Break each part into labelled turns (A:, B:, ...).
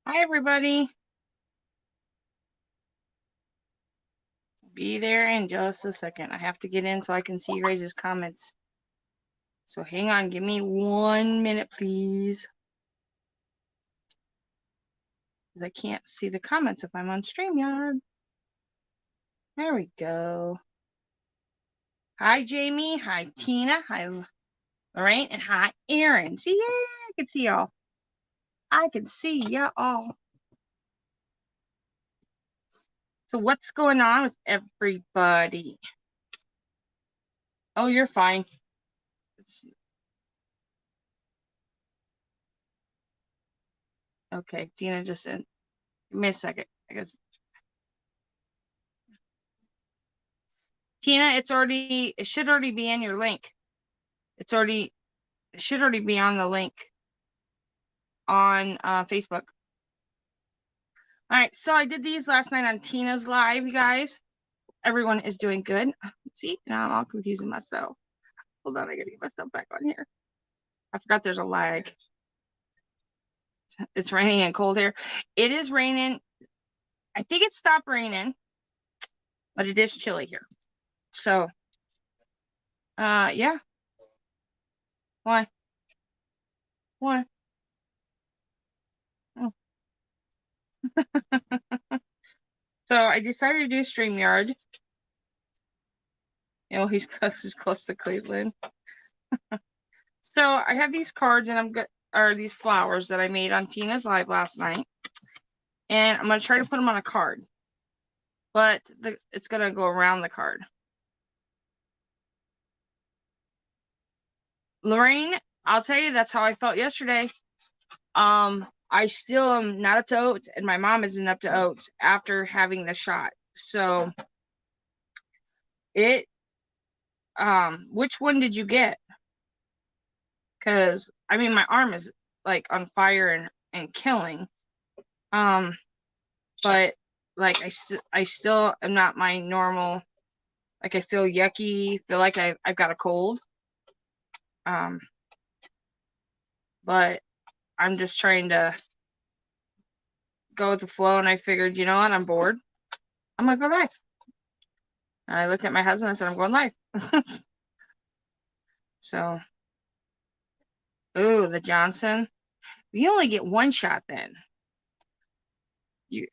A: Hi, everybody. Be there in just a second. I have to get in so I can see you guys' comments. So hang on. Give me 1 minute, please. Because I can't see the comments if I'm on StreamYard. There we go. Hi, Jamie. Hi, Tina. Hi, Lorraine. And hi, Erin. See, yeah, I can see y'all. I can see y'all. So what's going on with everybody? Oh, you're fine. Okay, Tina just said, give me a second. I guess. Tina, it should already be in your link. It should already be on the link on Facebook. All right, so I did these last night on Tina's live, you guys. Everyone is doing good. See, now I'm all confusing myself. Hold on, I gotta get myself back on here. I forgot there's a lag. It's raining and cold here. It is raining. I think it stopped raining, but it is chilly here. So, yeah. Why? Why? Oh. So I decided to do StreamYard. You know, he's close to Cleveland. So I have these cards and these flowers that I made on Tina's live last night. And I'm going to try to put them on a card. But it's going to go around the card. Lorraine, I'll tell you, that's how I felt yesterday. I still am not up to oats, and my mom isn't up to oats after having the shot. So which one did you get? Because, I mean, my arm is like on fire and killing. But like I still am not my normal. Like I feel yucky, feel like I've got a cold. But I'm just trying to go with the flow, and I figured, you know what, I'm bored. I'm gonna go live. And I looked at my husband and said, I'm going live. So, ooh, the Johnson. You only get one shot then. You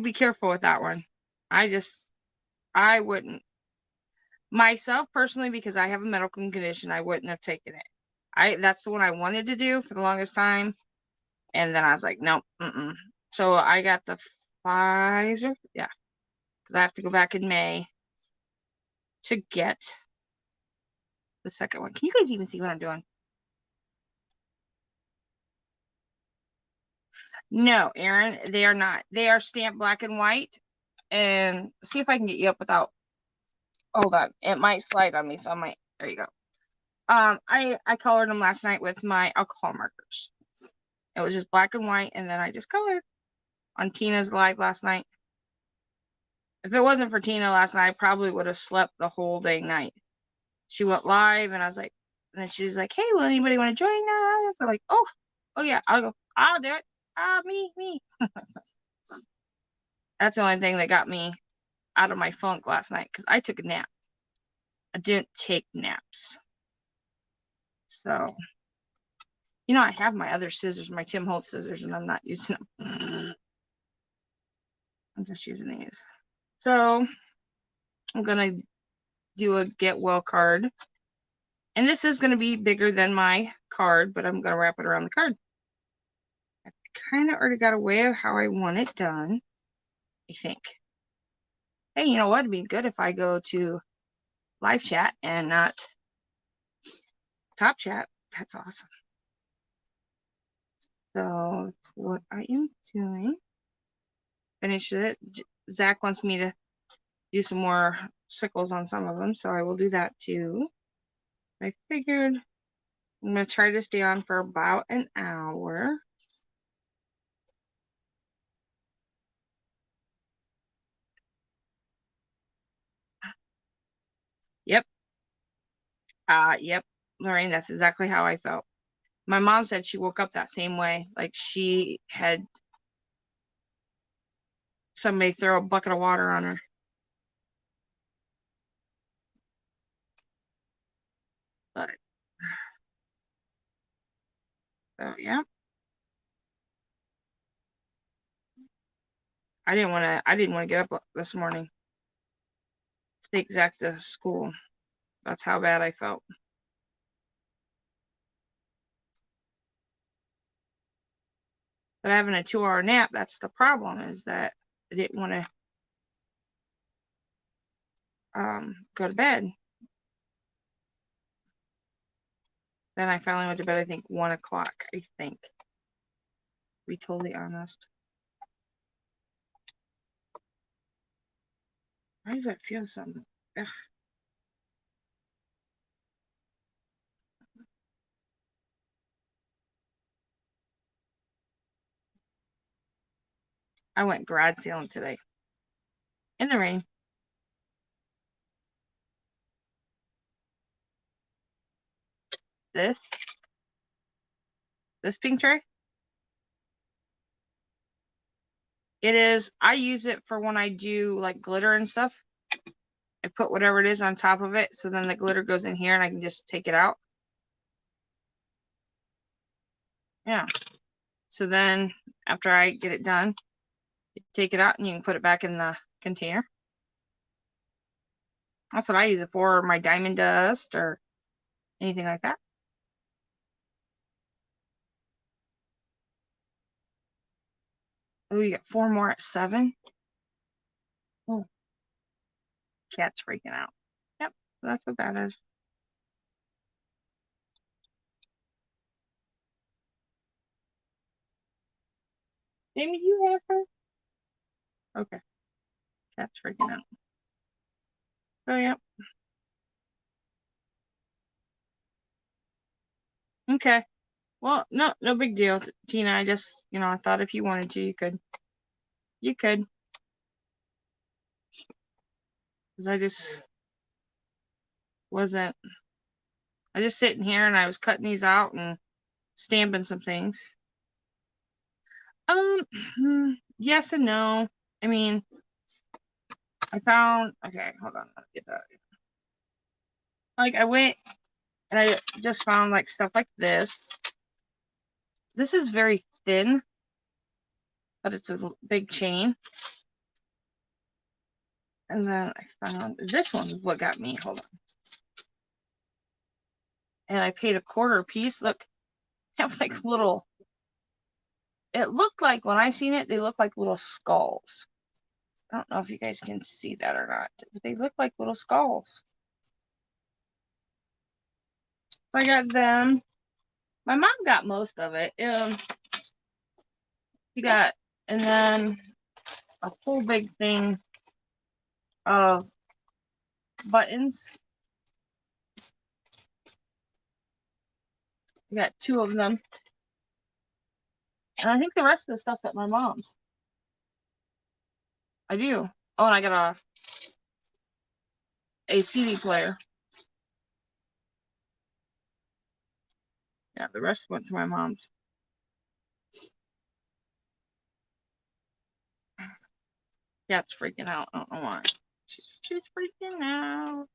A: be careful with that one. I wouldn't. Myself personally, because I have a medical condition, I wouldn't have taken it. That's the one I wanted to do for the longest time. And then I was like, nope. So I got the Pfizer. Yeah. Because I have to go back in May to get the second one. Can you guys even see what I'm doing? No, Aaron, they are not. They are stamped black and white. And see if I can get you up without. Hold on. It might slide on me, so I might. There you go. I colored them last night with my alcohol markers. It was just black and white, and then I just colored on Tina's live last night. If it wasn't for Tina last night, I probably would have slept the whole day night. She went live, and I was like, and then she's like, hey, will anybody want to join us? I'm like, oh yeah, I'll go. I'll do it. Me. That's the only thing that got me out of my funk last night, because I took a nap. I didn't take naps. So, you know, I have my other scissors, my Tim Holtz scissors, and I'm not using them. I'm just using these. So, I'm going to do a get well card. And this is going to be bigger than my card, but I'm going to wrap it around the card. I kind of already got a way of how I want it done, I think. Hey, you know what? It'd be good if I go to live chat and not Top chat. That's awesome. So what I am doing, finish it. Zach wants me to do some more sickles on some of them, so I will do that too. I figured I'm going to try to stay on for about an hour. Yep. Yep, Lorraine, that's exactly how I felt. My mom said she woke up that same way. Like she had somebody throw a bucket of water on her. But, so yeah. I didn't want to get up this morning to take Zach to school. That's how bad I felt. But having a 2-hour nap, that's the problem, is that I didn't want to go to bed. Then I finally went to bed, I think 1 o'clock, I think. To be totally honest. Why does that feel something? Ugh. I went garage sailing today. In the rain. This pink tray? It is, I use it for when I do like glitter and stuff. I put whatever it is on top of it, so then the glitter goes in here and I can just take it out. Yeah. So then after I get it done, you take it out and you can put it back in the container. That's what I use it for, my diamond dust or anything like that. Oh, you got 4 more at 7. Oh, cat's freaking out. Yep, that's what that is. Jamie, do you have her? Okay. Cat's freaking out. So, yep. Okay. Well, no big deal, Tina. I just, I thought if you wanted to, you could. You could. Because I just wasn't. I just sitting here and I was cutting these out and stamping some things. Yes and no. I mean, I found, okay, hold on, let me get that. Like, I went and I just found like stuff like this. This is very thin, but it's a big chain. And then I found this one is what got me. Hold on. And I paid $0.25 a piece. Look, they have like little. It looked like when I seen it, they look like little skulls. I don't know if you guys can see that or not, but they look like little skulls. I got them. My mom got most of it. She got, and then a whole big thing of buttons. I got 2 of them. And I think the rest of the stuff's at my mom's. I do. Oh, and I got a CD player. Yeah, the rest went to my mom's. Cat's freaking out. I don't know why. She's freaking out.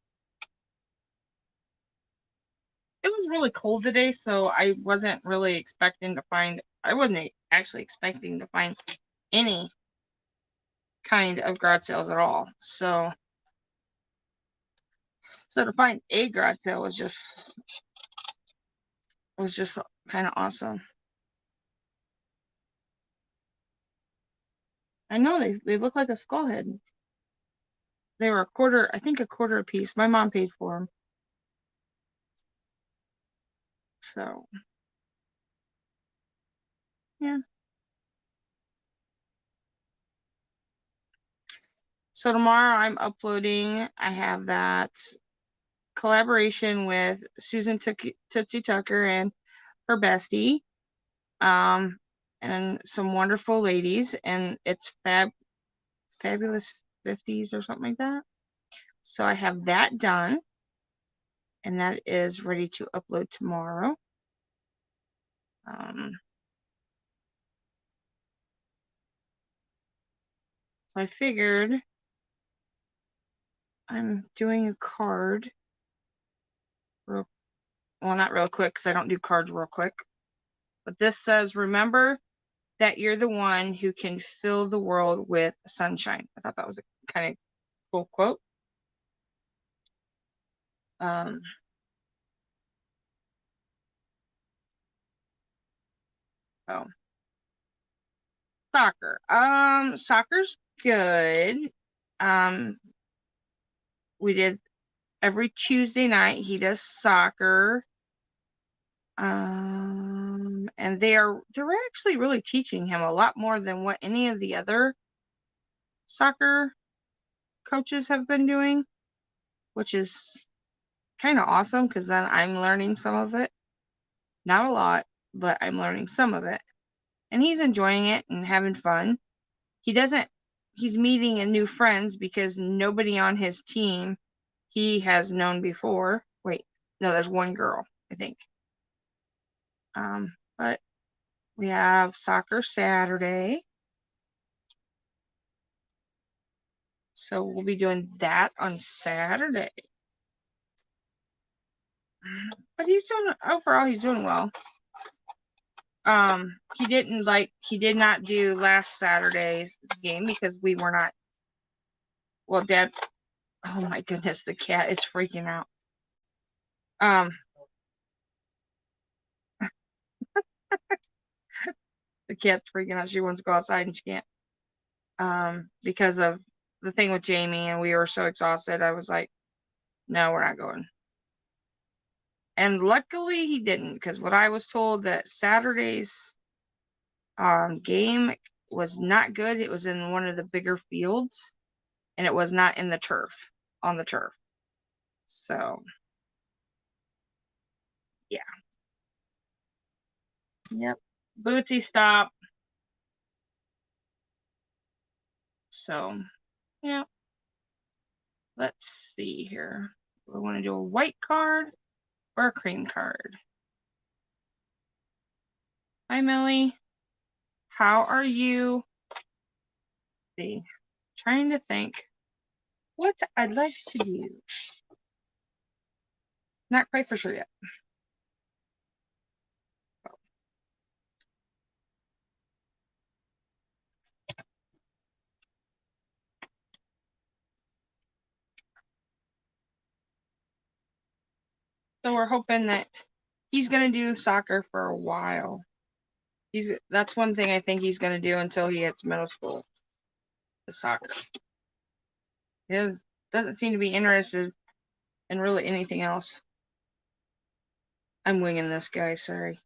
A: It was really cold today, so I wasn't really expecting to find, I wasn't actually expecting to find any kind of garage sales at all. So to find a garage sale was just kind of awesome. I know they look like a skull head. They were I think $0.25 a piece. My mom paid for them. So, yeah. So tomorrow I'm uploading. I have that collaboration with Susan Tootsie Tucker and her bestie, and some wonderful ladies, and it's fabulous 50s or something like that. So I have that done, and that is ready to upload tomorrow. So I figured I'm doing a card well, not real quick because I don't do cards real quick. But this says, remember that you're the one who can fill the world with sunshine. I thought that was a kind of cool quote. Oh, soccer. Soccer's good. We did every Tuesday night. He does soccer. And they're actually really teaching him a lot more than what any of the other soccer coaches have been doing, which is kind of awesome because then I'm learning some of it. Not a lot, but I'm learning some of it. And he's enjoying it and having fun. He's meeting a new friends because nobody on his team he has known before. Wait, no, there's one girl, I think. But we have soccer Saturday. So we'll be doing that on Saturday. But he's doing overall, he's doing well. He did not do last Saturday's game because we were not. Well, Dad, oh my goodness, the cat is freaking out. The cat's freaking out. She wants to go outside and she can't. Because of the thing with Jamie, and we were so exhausted. I was like, no, we're not going. And luckily he didn't, because what I was told that Saturday's game was not good. It was in one of the bigger fields, and it was not in the turf, on the turf. So, yeah. Yep. Bootsy, stop. So, yeah. Let's see here. We want to do a white card or a cream card. Hi, Millie. How are you? Let's see. Trying to think what I'd like to do. Not quite for sure yet. So we're hoping that he's gonna do soccer for a while. That's one thing I think he's gonna do until he hits middle school. The soccer. He doesn't seem to be interested in really anything else. I'm winging this guy, sorry.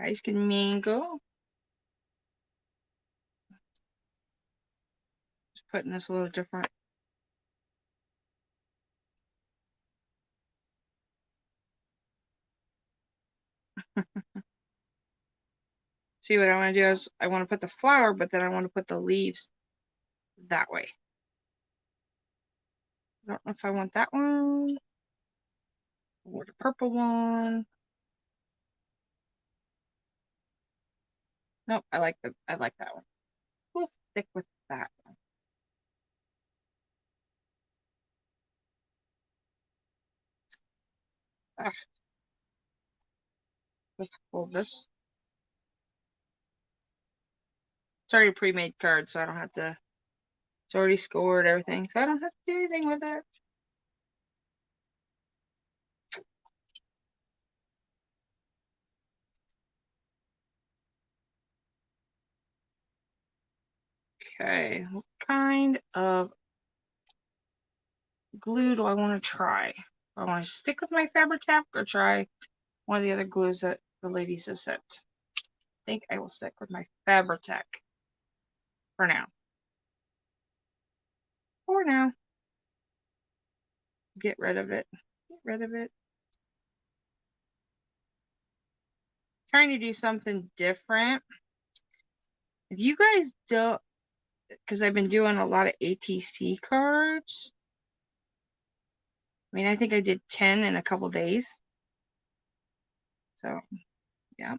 A: Guys can mingle. Just putting this a little different. See, what I want to do is I want to put the flower, but then I want to put the leaves that way. I don't know if I want that one or the purple one. Nope, I like that one. We'll stick with that one. Let's pull this. It's already a pre-made card, so I don't have to. It's already scored everything, so I don't have to do anything with it. Okay, what kind of glue do I want to try? Do I want to stick with my Fabri-Tac or try one of the other glues that the ladies have sent? I think I will stick with my Fabri-Tac for now. For now. Get rid of it. Get rid of it. Trying to do something different. If you guys don't, because I've been doing a lot of ATC cards. I mean, I think I did 10 in a couple days. So, yeah.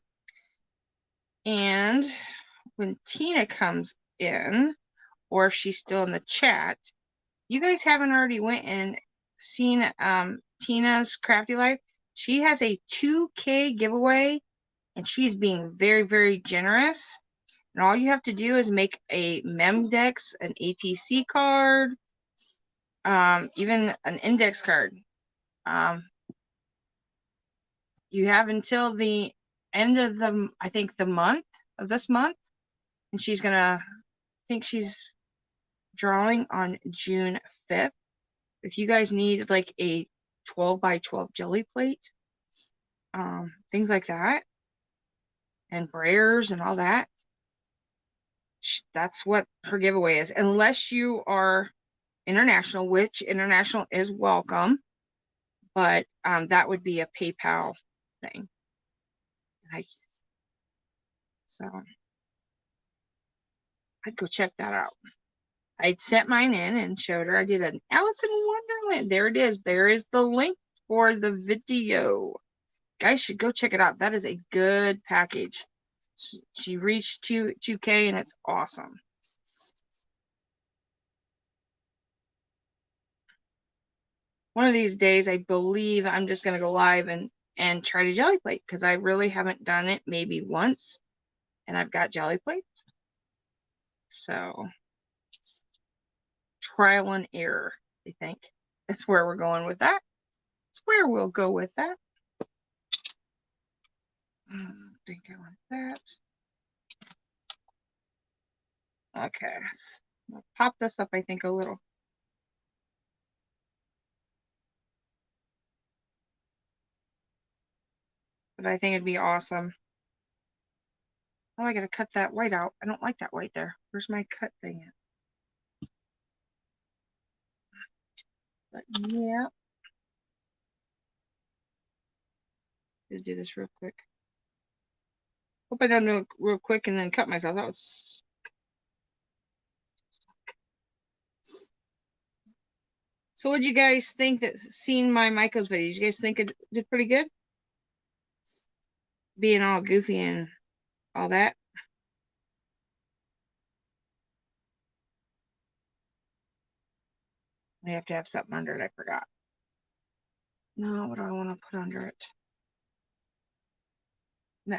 A: And when Tina comes in, or if she's still in the chat, you guys haven't already went and seen Tina's Crafty Life. She has a 2K giveaway, and she's being very, very generous. And all you have to do is make a Memdex, an ATC card, even an index card. You have until the end of the, I think, the month of this month. And she's going to, I think she's drawing on June 5th. If you guys need like a 12 by 12 jelly plate, things like that, and brayers and all that, that's what her giveaway is. Unless you are international, which international is welcome, but that would be a PayPal thing. So I'd go check that out. I'd sent mine in and showed her. I did an Alice in Wonderland. There it is. There is the link for the video. Guys should go check it out. That is a good package. She reached 2K and it's awesome. One of these days, I believe I'm just going to go live and try to jelly plate because I really haven't done it maybe once. And I've got jelly plate. So trial and error, I think. That's where we're going with that. That's where we'll go with that. I think I want that. Okay. I'll pop this up, I think, a little. But I think it'd be awesome. Oh, I gotta cut that white out. I don't like that white there. Where's my cut thing at? But yeah. Just do this real quick. Hope I done it real quick and then cut myself. That was. So what do you guys think that seeing my Michael's videos? You guys think it did pretty good? Being all goofy and all that. I have to have something under it. I forgot. No, what do I want to put under it? Nah.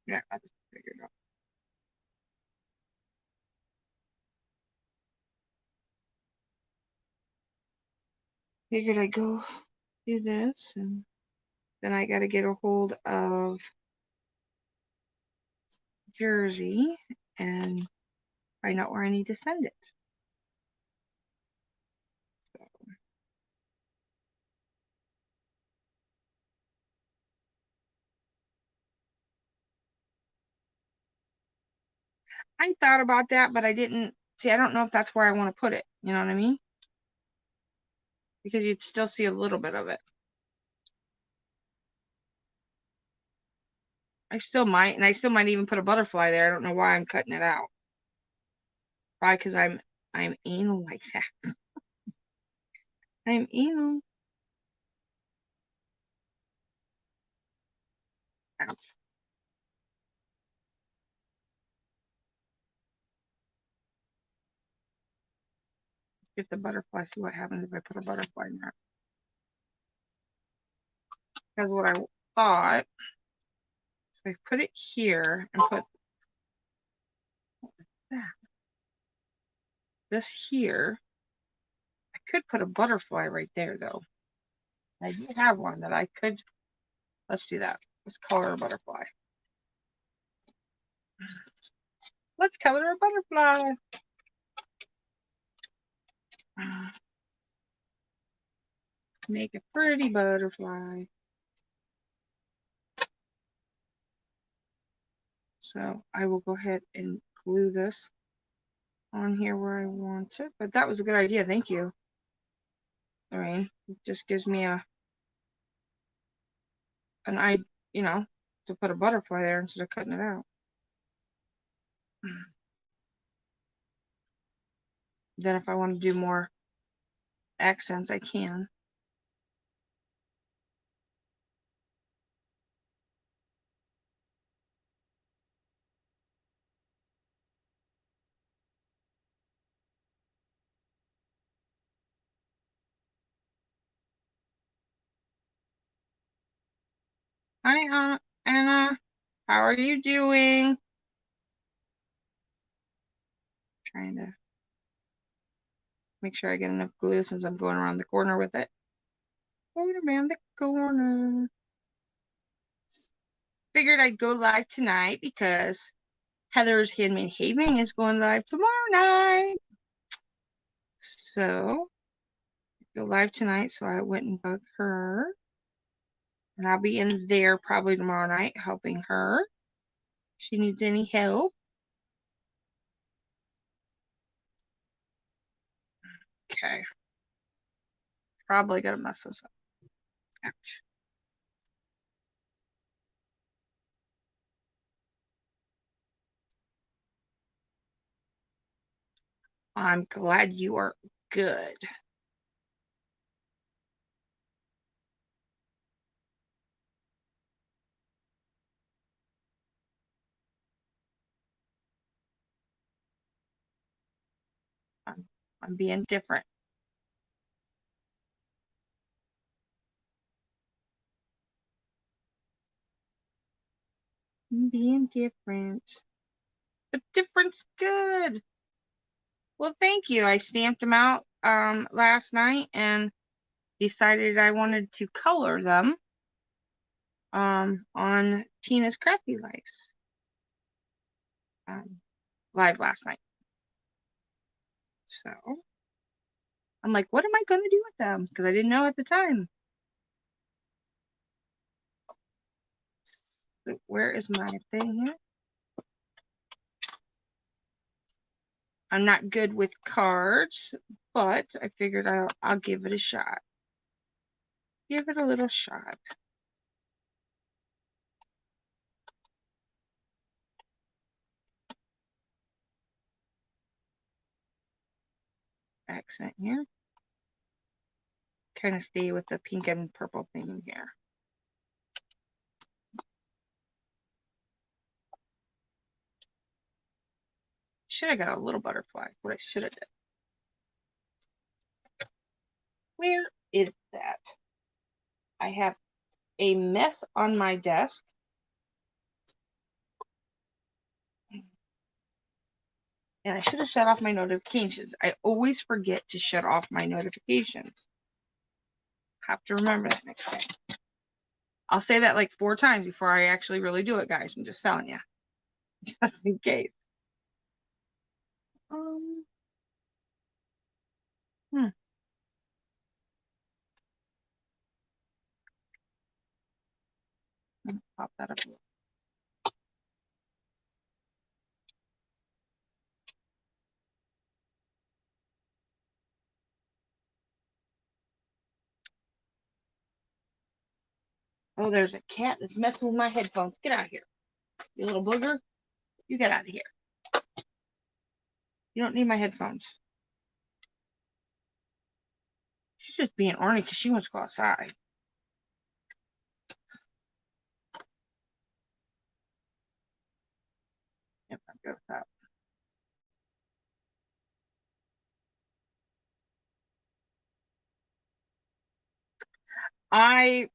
A: Yeah, I just figured it out. Figured I'd go do this, and then I got to get a hold of Jersey and find out where I need to send it. So. I thought about that, but I didn't. See, I don't know if that's where I want to put it. You know what I mean? Because you'd still see a little bit of it. I still might, and I still might even put a butterfly there. I don't know why I'm cutting it out. Probably because I'm anal like that. I'm anal. Ouch. Get the butterfly. See what happens if I put a butterfly in there. That's what I thought, so I put it here and put this here. I could put a butterfly right there though. I do have one that I could, let's do that. Let's color a butterfly. Let's color a butterfly. Make a pretty butterfly. So I will go ahead and glue this on here where I want it. But that was a good idea. Thank you, Lorraine. It just gives me an idea, you know, to put a butterfly there instead of cutting it out. Then if I want to do more accents, I can. Hi, Aunt Anna. How are you doing? Trying to make sure I get enough glue since I'm going around the corner with it. Going around the corner. Figured I'd go live tonight because Heather's Handmade Haven is going live tomorrow night. So, go live tonight, so I went and bugged her. And I'll be in there probably tomorrow night helping her. If she needs any help. Okay. Probably gonna mess this up. Ouch. I'm glad you are good. I'm being different. I'm being different. But different's good. Well, thank you. I stamped them out last night and decided I wanted to color them on Tina's Crafty Life live last night. So I'm like, what am I going to do with them? Because I didn't know at the time. So where is my thing here? I'm not good with cards, but I figured I'll give it a shot. Give it a little shot. Accent here. Kind of stay with the pink and purple theme here. Should have got a little butterfly. What I should have done. Where is that? I have a mess on my desk. And I should have shut off my notifications. I always forget to shut off my notifications. Have to remember that next time. I'll say that like 4 times before I actually really do it, guys. I'm just telling you. Just in case. Hmm. Pop that up a little. Oh, there's a cat that's messing with my headphones. Get out of here. You little booger. You get out of here. You don't need my headphones. She's just being ornery because she wants to go outside. Yep, I'm good with that. I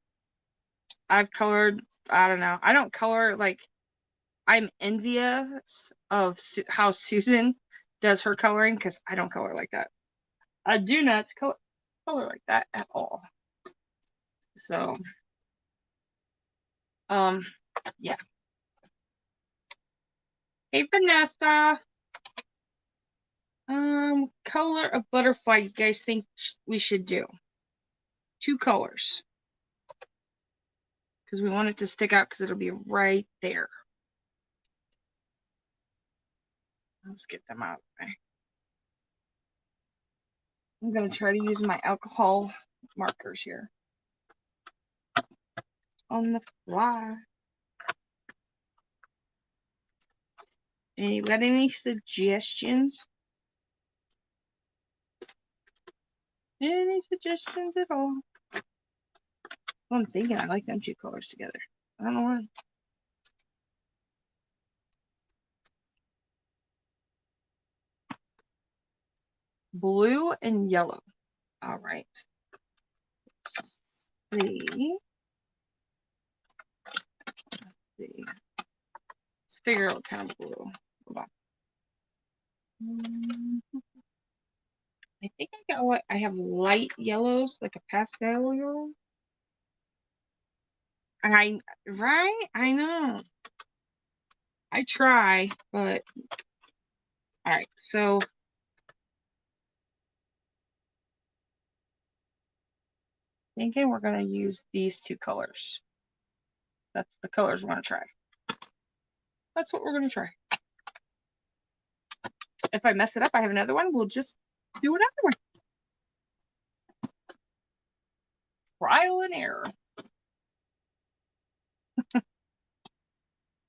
A: I've colored, I don't know. I don't color like, I'm envious of how Susan does her coloring because I don't color like that. I do not color like that at all. So, yeah. Hey, Vanessa. Color of butterfly you guys think we should do? 2 colors. Because we want it to stick out because it'll be right there. Let's get them out. I'm going to try to use my alcohol markers here. On the fly. You got any suggestions? Any suggestions at all? Well, I'm thinking I like them 2 colors together. I don't know why. Blue and yellow. All right. See. Let's figure out what kind of blue. Hold on. I think I got what I have light yellows, like a pastel yellow. I know. I try, but all right. So thinking we're gonna use these 2 colors. That's the colors we're gonna try. That's what we're gonna try. If I mess it up, I have another one. We'll just do another one. Trial and error.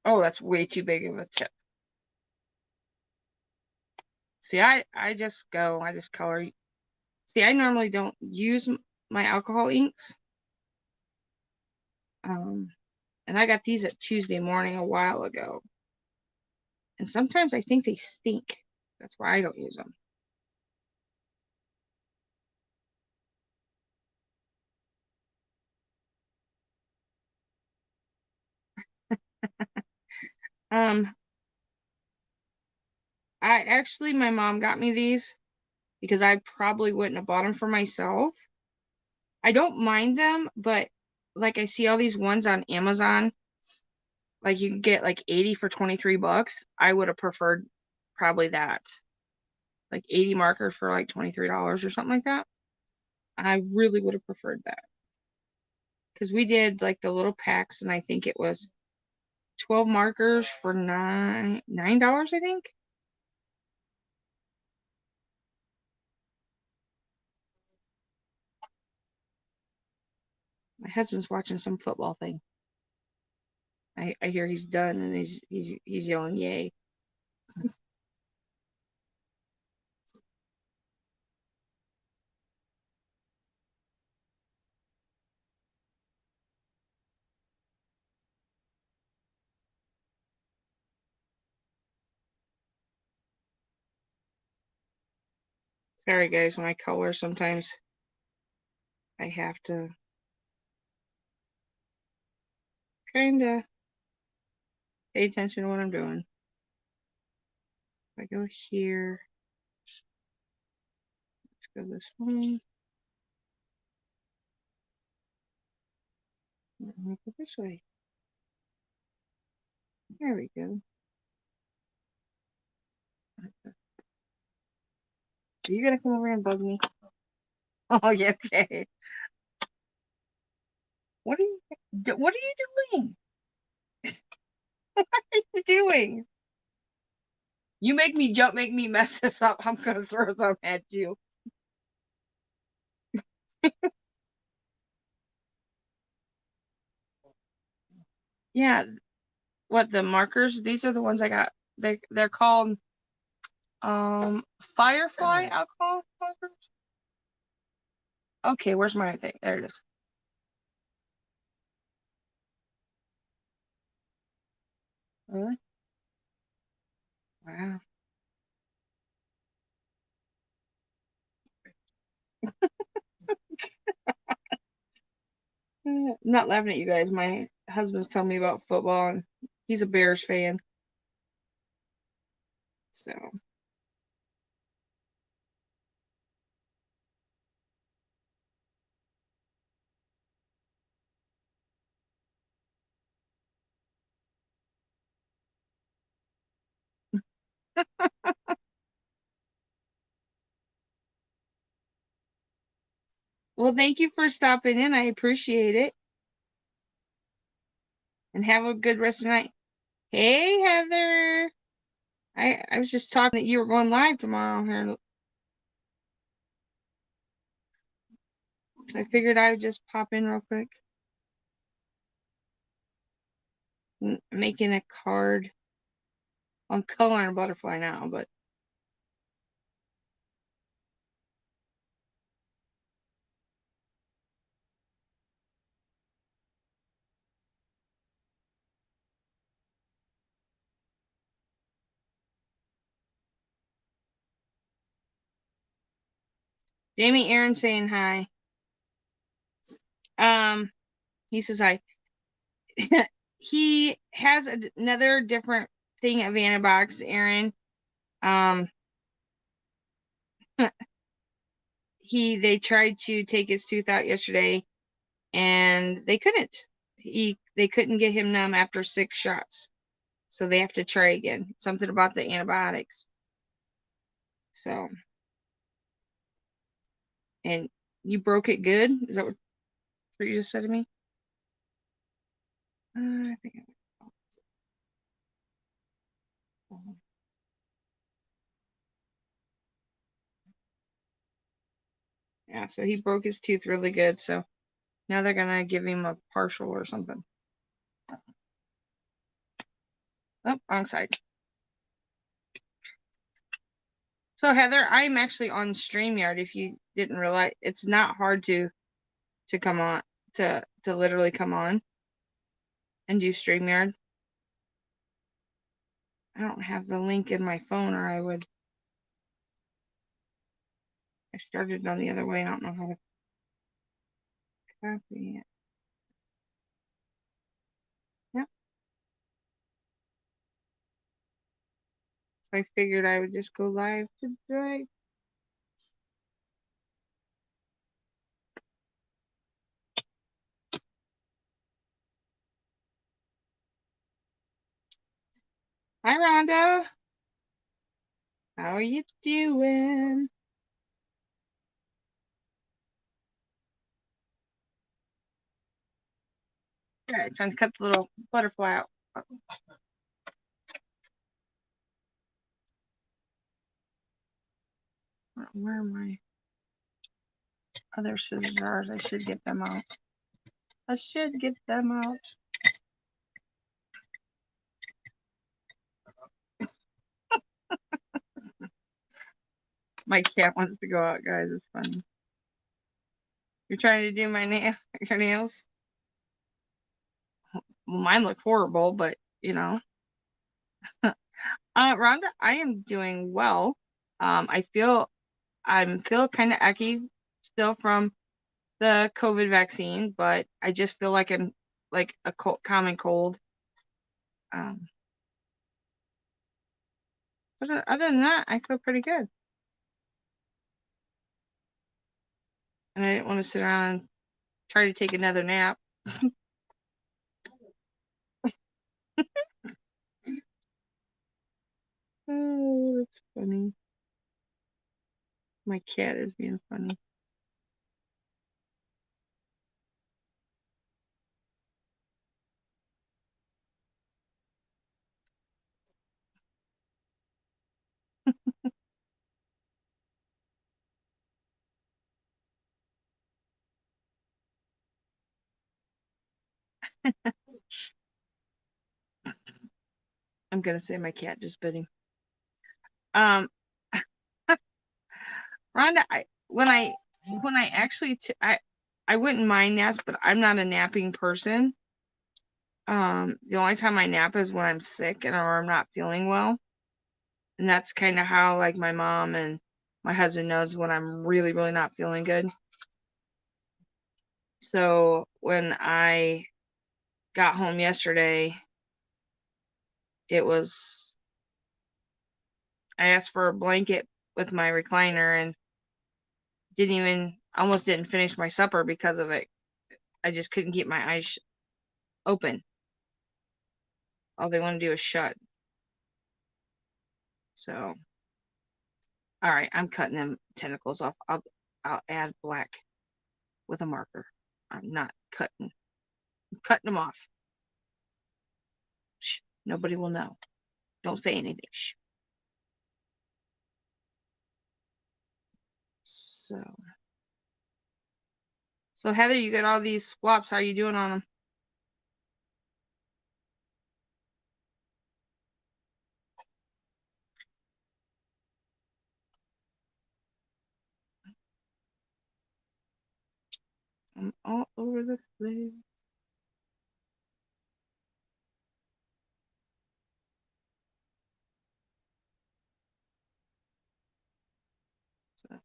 A: Oh, that's way too big of a tip. See, I just color. See, I normally don't use my alcohol inks. And I got these at Tuesday morning a while ago. And sometimes I think they stink. That's why I don't use them. My mom got me these because I probably wouldn't have bought them for myself. I don't mind them, but like I see all these ones on Amazon, like you can get like 80 for $23. I would have preferred probably that. Like 80 markers for like $23 or something like that. I really would have preferred that. Because we did like the little packs and I think it was 12 markers for $9, I think. My husband's watching some football thing. I hear he's done and he's yelling yay. Sorry guys, when I color sometimes I have to kinda pay attention to what I'm doing. If I go here, let's go this way. Go this way. There we go. Are you gonna come over and bug me? Oh, yeah, okay. What are you doing? What are you doing? You make me jump, make me mess this up. I'm gonna throw some at you. Yeah, what the markers? These are the ones I got. They're called Firefly alcohol markers. Okay, where's my thing? There it is. Really? Wow. I'm not laughing at you guys. My husband's telling me about football, and he's a Bears fan. So, well, thank you for stopping in. I appreciate it. And have a good rest of the night. Hey, Heather. I was just talking that you were going live tomorrow here. So I figured I would just pop in real quick. Making a card. I'm coloring a butterfly now, but Jamie Aaron saying hi. He says hi. He has another different thing at Vanabox, Aaron. They tried to take his tooth out yesterday and they couldn't. They couldn't get him numb after 6 shots. So they have to try again. Something about the antibiotics. So, and you broke it good? Is that what you just said to me? I think yeah, so he broke his tooth really good. So now they're gonna give him a partial or something. Oh, wrong side. So Heather, I'm actually on StreamYard. If you didn't realize, it's not hard to come on to literally come on and do StreamYard. I don't have the link in my phone, or I would. I started on the other way. I don't know how to copy it. Yep. So I figured I would just go live today. Hi, Rhonda. How are you doing? Alright, trying to cut the little butterfly out. Where are my other scissors? I should get them out. I should get them out. My cat wants to go out, guys. It's funny. You're trying to do my your nails? Well, mine look horrible, but you know. Rhonda, I am doing well. I feel kind of icky still from the COVID vaccine, but I just feel like I'm like a common cold. But other than that, I feel pretty good. And I didn't want to sit around and try to take another nap. Oh, that's funny. My cat is being funny. I'm gonna say my cat just bit him. Um, Rhonda, when I actually I wouldn't mind naps, but I'm not a napping person. The only time I nap is when I'm sick and or I'm not feeling well, and that's kind of how like my mom and my husband knows when I'm really not feeling good. So when I got home yesterday, I asked for a blanket with my recliner and almost didn't finish my supper because of it. I just couldn't keep my eyes open. All they want to do is shut. So, all right, I'm cutting them tentacles off. I'll add black with a marker. I'm not cutting. I'm cutting them off. Shh, nobody will know. Don't say anything. Shh. So Heather, you got all these swaps. How are you doing on them? I'm all over the place. So.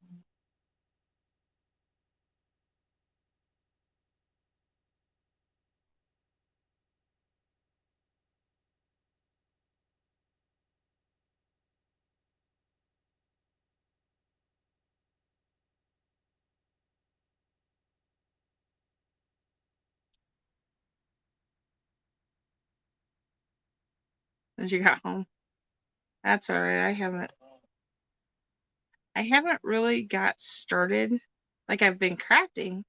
A: As you got home. That's all right. I haven't really got started. Like I've been crafting.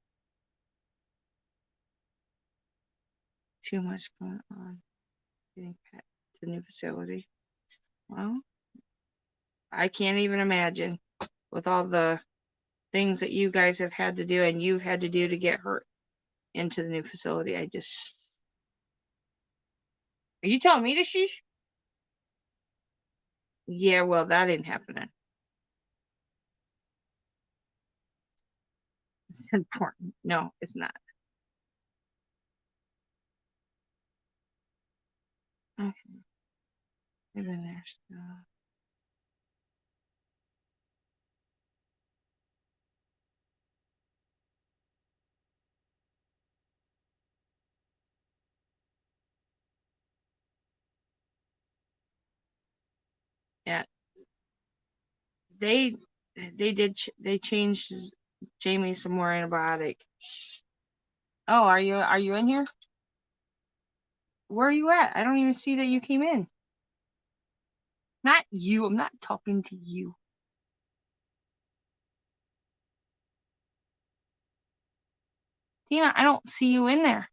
A: Too much going on. Getting back to the new facility. Well, I can't even imagine with all the things that you guys have had to do and you've had to do to get her into the new facility. Are you telling me to shush? Yeah, well, that ain't happening. It's important. No, it's not. Okay. Maybe there's yeah. They they changed Jamie some more antibiotic. Oh, are you in here? Where are you at? I don't even see that you came in. Not you. I'm not talking to you. Tina, I don't see you in there.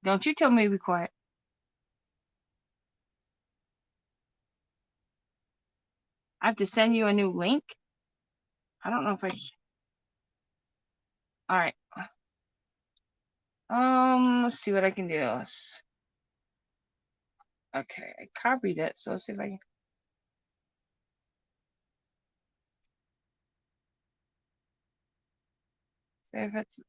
A: Don't you tell me to be quiet. I have to send you a new link. I don't know if I. All right. Let's see what I can do. Okay, I copied it, so let's see if I can. See if it's.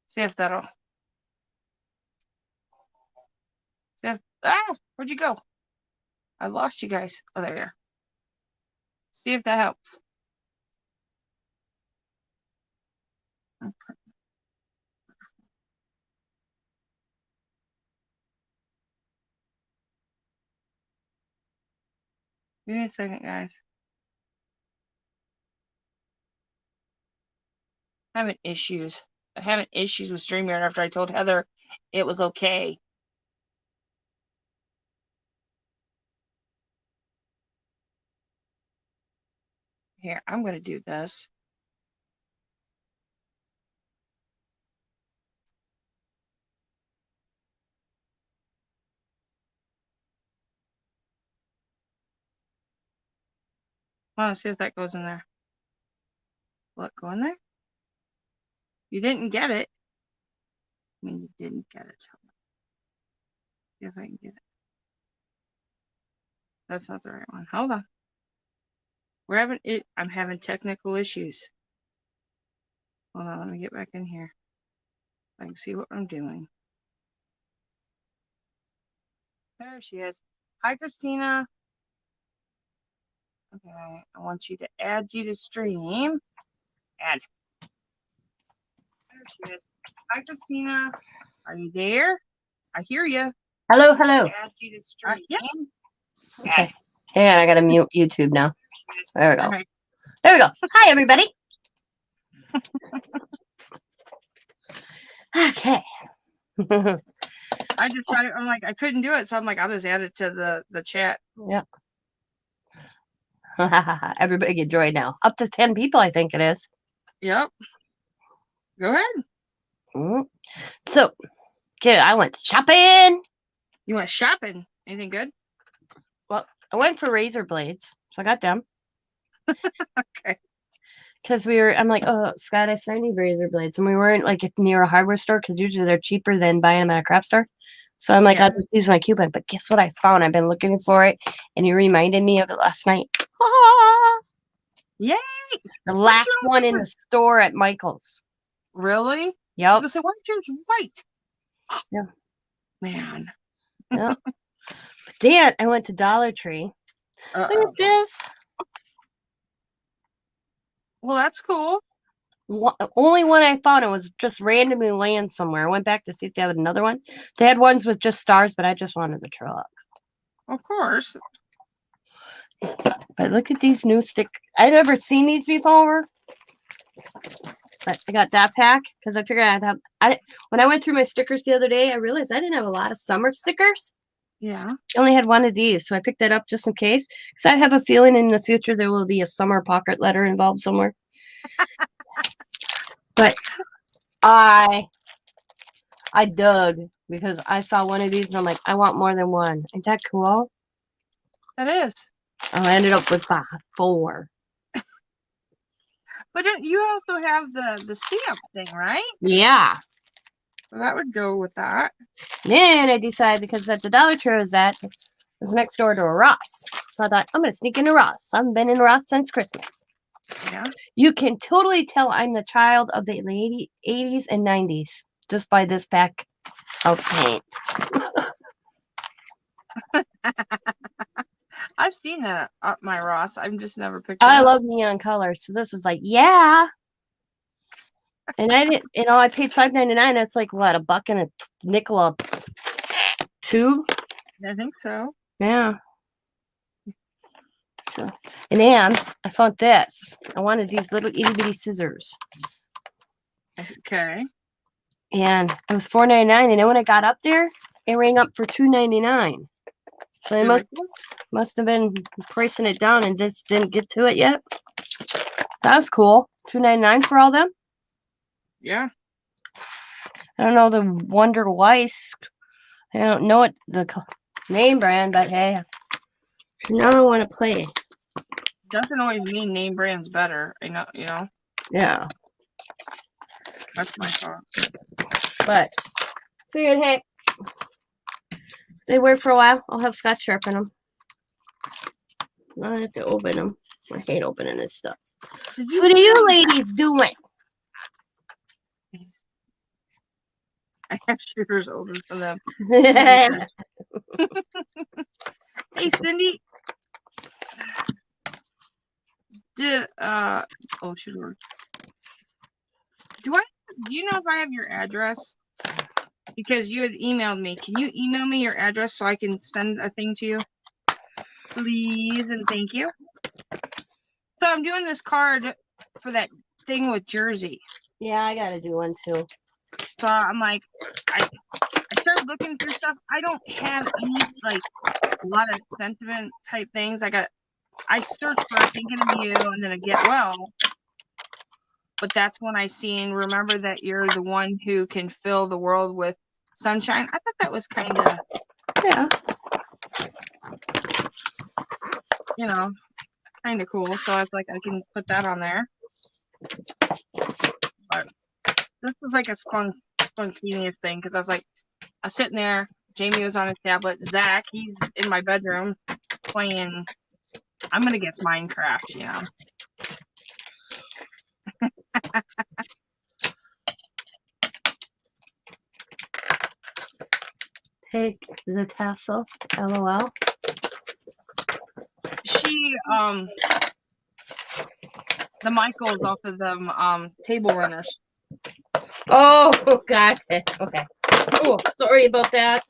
A: See if that'll. See if. Ah! Where'd you go? I lost you guys. Oh, there you are. See if that helps. Okay. Give me a second, guys. Having issues. I'm having issues with StreamYard after I told Heather it was okay. Here, I'm going to do this. Let's see if that goes in there. What, go in there? You didn't get it. I mean, you didn't get it. See if I can get it. That's not the right one. Hold on. I'm having technical issues. Hold on, let me get back in here. I can see what I'm doing. There she is. Hi, Christina. Okay, I want you to add you to stream. Add. There she is. Hi, Christina. Are you there? I hear you.
B: Hello, hello.
A: Add you to stream. Yeah.
B: Okay. Hang on, I gotta mute YouTube now. There we go.
A: Okay.
B: There we go. Hi, everybody. Okay.
A: I just tried it. I'm like, I couldn't do it, so I'm like, I'll just add it to the chat.
B: Yep. Everybody get joined now. Up to 10 people, I think it is.
A: Yep. Go ahead.
B: So, okay, I went shopping.
A: You went shopping? Anything good?
B: Well, I went for razor blades, so I got them.
A: Okay.
B: Because I'm like, oh, Scott, I said I need razor blades. And we weren't like near a hardware store because usually they're cheaper than buying them at a craft store. So I'm like,
A: Yeah.
B: I'll just use my coupon. But guess what I found? I've been looking for it, and you reminded me of it last night.
A: Yay!
B: The last one in the store at Michael's.
A: Really?
B: Yep.
A: I was gonna say, why is yours white?
B: Yeah.
A: Man.
B: Yep. Then I went to Dollar Tree. Look at this.
A: Well, that's cool.
B: Only one I found, it was just randomly laying somewhere. I went back to see if they had another one. They had ones with just stars, but I just wanted the truck.
A: Of course.
B: But look at these new stickers. I've never seen these before. But I got that pack because I figured I'd have. When I went through my stickers the other day, I realized I didn't have a lot of summer stickers.
A: Yeah.
B: I only had one of these, so I picked that up just in case. Because I have a feeling in the future there will be a summer pocket letter involved somewhere. But I dug because I saw one of these and I'm like, I want more than one. Ain't that cool?
A: That is.
B: I ended up with 4.
A: But you also have the stamp thing, right?
B: Yeah.
A: So that would go with that.
B: Then I decided, because at the Dollar Tree I was at, it was next door to a Ross. So I thought, I'm going to sneak into Ross. I haven't been in Ross since Christmas.
A: Yeah.
B: You can totally tell I'm the child of the 80s and 90s just by this pack of paint.
A: I've seen that at my Ross. I've just never picked it
B: I
A: up.
B: love neon colors. So this was like, yeah. And I didn't, I paid $5.99. That's like what, $1 and a nickel a tube?
A: I think so.
B: Yeah. And then I found this. I wanted these little itty bitty scissors.
A: Okay.
B: And it was $4.99. And then when I got up there, it rang up for $2.99. So they must have been pricing it down and just didn't get to it yet. That was cool. $2.99 for all them.
A: Yeah.
B: I don't know the Wonder Weiss. I don't know what the name brand, but hey, now I want to play.
A: Doesn't always mean name brand's better. I know, you know.
B: Yeah.
A: That's my thought.
B: But figured, hey, they work for a while. I'll have Scott sharpen them. I don't have to open them. I hate opening this stuff. So what are you ladies doing?
A: I have shooters open for them. Hey, Cindy. Do you know if I have your address? Because you had emailed me. Can you email me your address so I can send a thing to you? Please and thank you. So I'm doing this card for that thing with Jersey.
B: Yeah, I gotta do one too.
A: So I'm like, I started looking through stuff. I don't have any like a lot of sentiment type things. I searched for thinking of you and then a get well. But that's when I seen, remember that you're the one who can fill the world with sunshine. I thought that was kind of,
B: yeah,
A: you know, kind of cool. So I was like, I can put that on there. But this was like a spontaneous thing because I was like, I was sitting there. Jamie was on his tablet. Zach, he's in my bedroom playing. I'm gonna get Minecraft, you know.
B: Take the tassel, LOL.
A: She the Michaels off of them table runners.
B: Oh, God. Okay. Oh, sorry about that.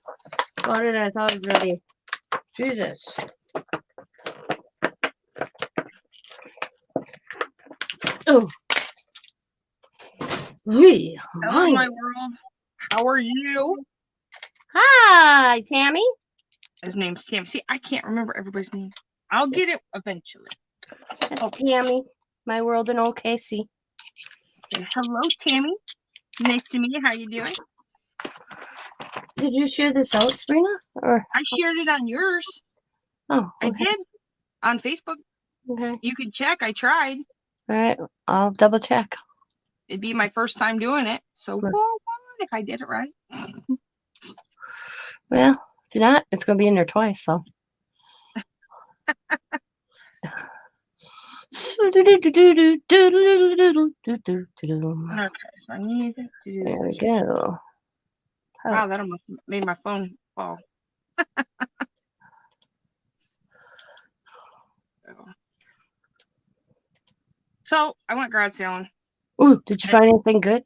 B: Louder than I thought it was gonna be. Jesus. Oh. Hey,
A: Hello, my world. How are you?
B: Hi, Tammy.
A: His name's Tammy. See, I can't remember everybody's name. I'll get it eventually.
B: That's Tammy. My world in OKC.
A: Okay, hello, Tammy. Nice to meet you. How you doing?
B: Did you share this out, Sabrina? Or
A: I shared it on yours.
B: oh,
A: I did on Facebook.
B: Okay.
A: You can check. I tried.
B: All right. I'll double check.
A: It'd be my first time doing it. So,
B: Good.
A: well, if I did it right.
B: Well, if not, it's gonna be in there twice. So.
A: Okay, so I need to do
B: There we
A: this.
B: go.
A: Wow, that almost made my phone fall. So I went garage sailing.
B: Ooh, did you find anything good?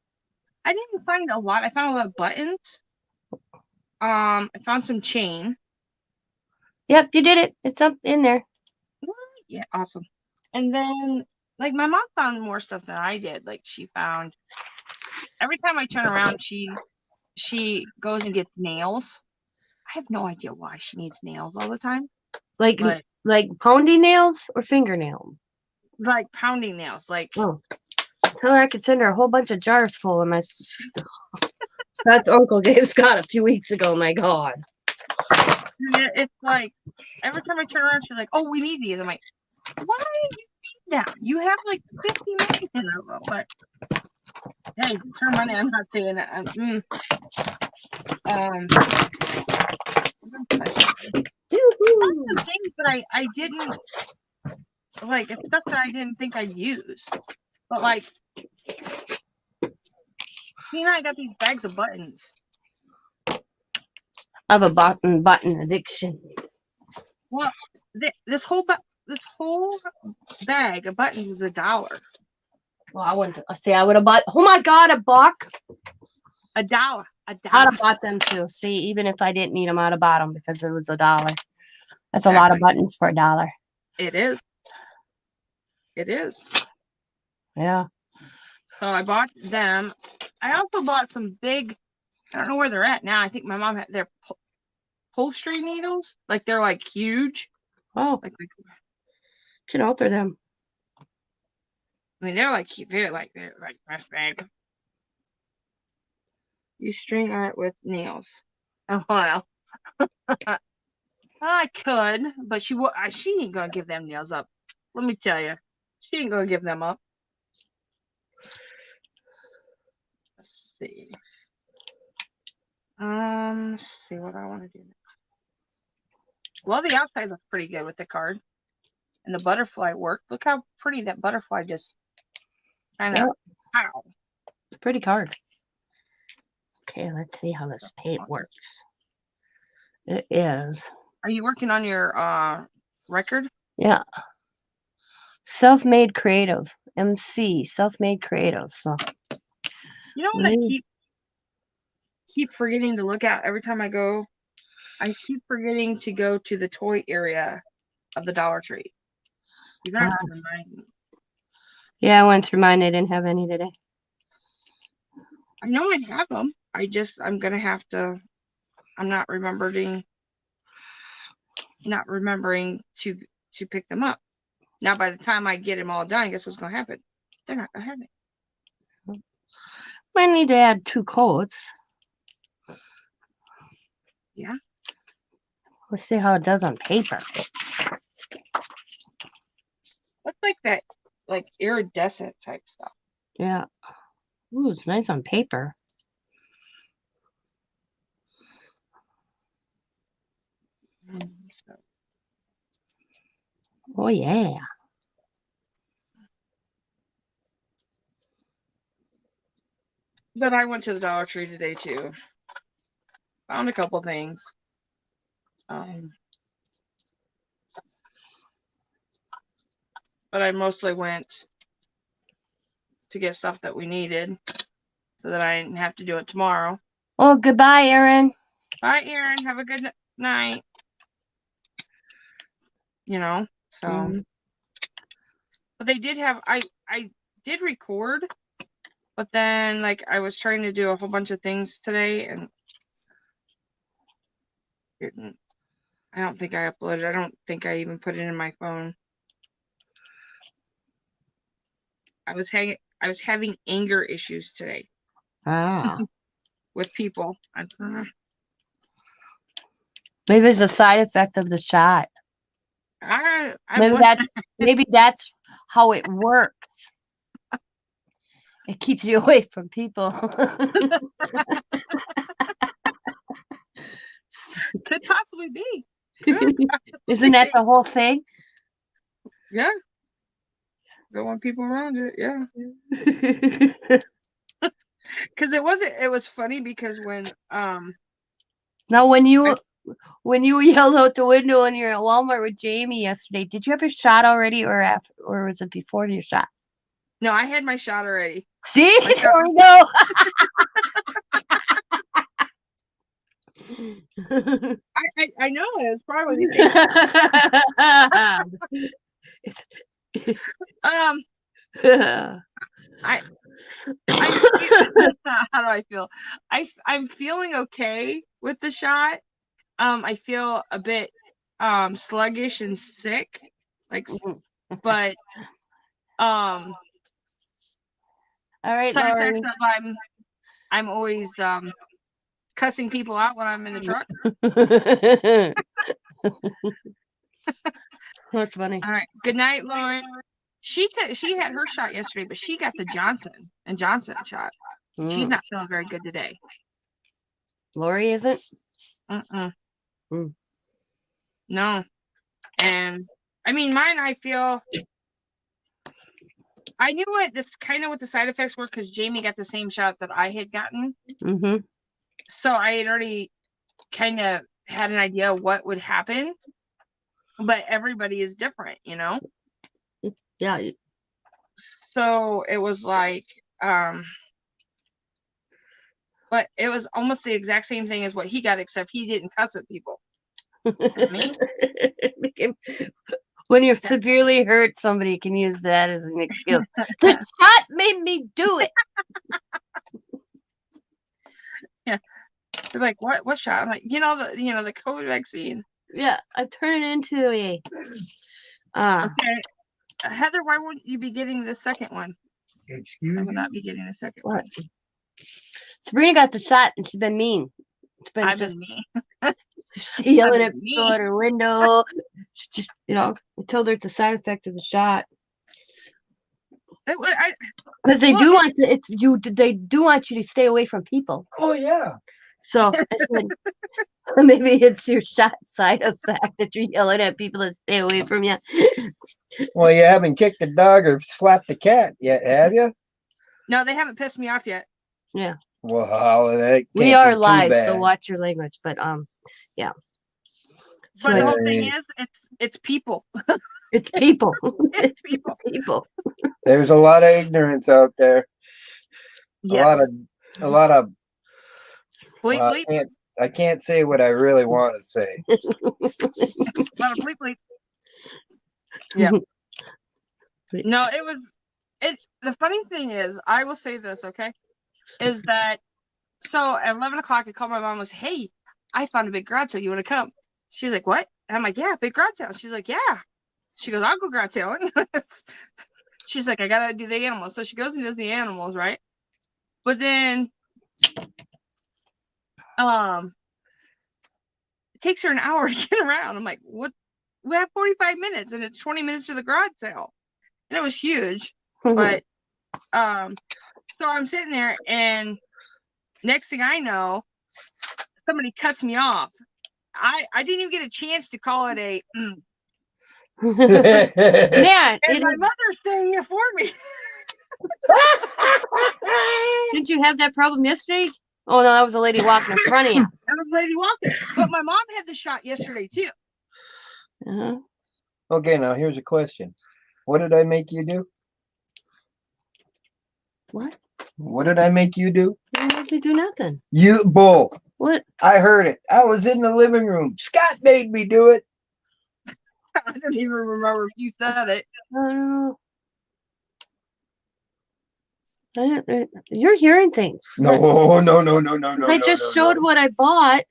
A: I didn't find a lot. I found a lot of buttons. I found some chain.
B: Yep, you did it. It's up in there.
A: Yeah, awesome. And then, like, my mom found more stuff than I did. Like, she found every time I turn around, she goes and gets nails. I have no idea why she needs nails all the time.
B: Like pounding nails or fingernail?
A: Like pounding nails. Like,
B: oh, tell her I could send her a whole bunch of jars full of my Scott's uncle gave Scott a few weeks ago. My God.
A: It's like every time I turn around, she's like, "Oh, we need these." I'm like, "Why do you need that? You have like 50 million of them." But hey, it's her money. I'm not saying that. Some things that I didn't like. It's stuff that I didn't think I'd use. But like, I got these bags of buttons.
B: I have a button addiction.
A: Well, this whole bag of buttons was $1.
B: Well, I wouldn't say I would have bought. Oh my God, a buck!
A: $1.
B: I'd have bought them too. See, even if I didn't need them, I'd have bought them because it was $1. That's a lot of buttons for $1.
A: It is. It is.
B: Yeah.
A: So I bought them. I also bought some big. I don't know where they're at now. I think my mom had their upholstery needles. Like they're like huge.
B: Oh.
A: Like
B: can alter them.
A: I mean, they're like this big. You string art with nails. Oh well. I could, but she ain't gonna give them nails up. Let me tell you, she ain't gonna give them up. Let's see. Let's see what I want to do. Well, the outside looks pretty good with the card, and the butterfly worked. Look how pretty that butterfly just kind of. Wow.
B: It's a pretty card. Okay, let's see how this paint works. It is.
A: Are you working on your record?
B: Yeah. Self-made creative. MC. Self-made creative. So.
A: You know what I keep forgetting to look at every time I go? I keep forgetting to go to the toy area of the Dollar Tree. You gotta remind me.
B: Yeah, I went through mine. I didn't have any today.
A: I know I have them. I'm gonna have to. I'm not remembering to pick them up. Now, by the time I get them all done, guess what's gonna happen? They're not gonna have it.
B: I need to add 2 coats.
A: Yeah.
B: Let's see how it does on paper.
A: Looks like that, like iridescent type stuff.
B: Yeah. Ooh, it's nice on paper. Oh, yeah.
A: But I went to the Dollar Tree today too. Found a couple things. but I mostly went to get stuff that we needed so that I didn't have to do it tomorrow.
B: Oh, goodbye, Erin.
A: Bye, Erin. Have a good night. So. But they did have I did record, but then like I was trying to do a whole bunch of things today and I don't think I uploaded. I don't think I even put it in my phone. I was having anger issues today with people.
B: Maybe it's a side effect of the shot. Maybe that's how it works. It keeps you away from people.
A: Could possibly be.
B: Isn't that the whole thing?
A: Yeah. Don't want people around it. Yeah. Because it was funny because when
B: now when you yelled out the window when you're at Walmart with Jamie yesterday, did you have a shot already or was it before your shot?
A: No, I had my shot already.
B: See? There we go.
A: I know it was probably how do I feel? I'm feeling okay with the shot. I feel a bit sluggish and sick, but
B: all right, Laurie.
A: I'm always cussing people out when I'm in the truck.
B: That's funny.
A: All right. Good night, Lauren. She had her shot yesterday, but she got the Johnson & Johnson shot. She's not feeling very good today.
B: Laurie isn't?
A: No. And I mean, mine, I feel I knew what the side effects were because Jamie got the same shot that I had gotten. So I had already kind of had an idea of what would happen. But everybody is different,
B: Yeah.
A: So it was like, but it was almost the exact same thing as what he got, except he didn't cuss at people.
B: When you're severely hurt, somebody can use that as an excuse. The shot made me do it.
A: Yeah. They're like, what shot? I'm like, the COVID vaccine.
B: Yeah, I turn it into a
A: okay. Heather, why won't you be getting the second one?
C: Excuse me?
A: I will not be getting the second one.
B: Sabrina got the shot and she's been mean.
A: I've been mean.
B: She's yelling at people at her window. She just, I told her it's a side effect of the shot. Because they do want they do want you to stay away from people.
C: Oh yeah.
B: So I said, maybe it's your shot side effect that you're yelling at people to stay away from you.
C: Well, you haven't kicked the dog or slapped the cat yet, have you?
A: No, they haven't pissed me off yet.
B: Yeah.
C: Well,
B: we are live, so watch your language. But yeah.
A: So the whole thing is, it's people.
B: It's people.
A: It's people.
C: There's a lot of ignorance out there.
A: Yes.
C: A lot of.
A: Bleep, bleep.
C: I can't say what I really want to say.
A: A lot of bleep, bleep. Yeah. No, the funny thing is, I will say this, okay, is that so at 11 o'clock I called my mom and was, hey, I found a big garage sale. You want to come? She's like, what? And I'm like, yeah, big garage sale. She's like, yeah. She goes, I'll go garage sailing. She's like, I gotta do the animals. So she goes and does the animals, right? But then it takes her an hour to get around. I'm like, what? We have 45 minutes and it's 20 minutes to the garage sale. And it was huge. But so I'm sitting there and next thing I know, somebody cuts me off. I didn't even get a chance to call it a
B: man,
A: and my mother's saying it for me.
B: Didn't you have that problem yesterday? Oh no, that was a lady walking in front of you.
A: That was a lady walking. But my mom had the shot yesterday too.
C: Okay, now here's a question. What did I make you do?
B: What?
C: What did I make you do?
B: I didn't make you do nothing.
C: You bull.
B: What?
C: I heard it. I was in the living room. Scott made me do it.
A: I don't even remember if you said it.
B: Oh, no. You're hearing things.
C: No.
B: I just showed what I bought,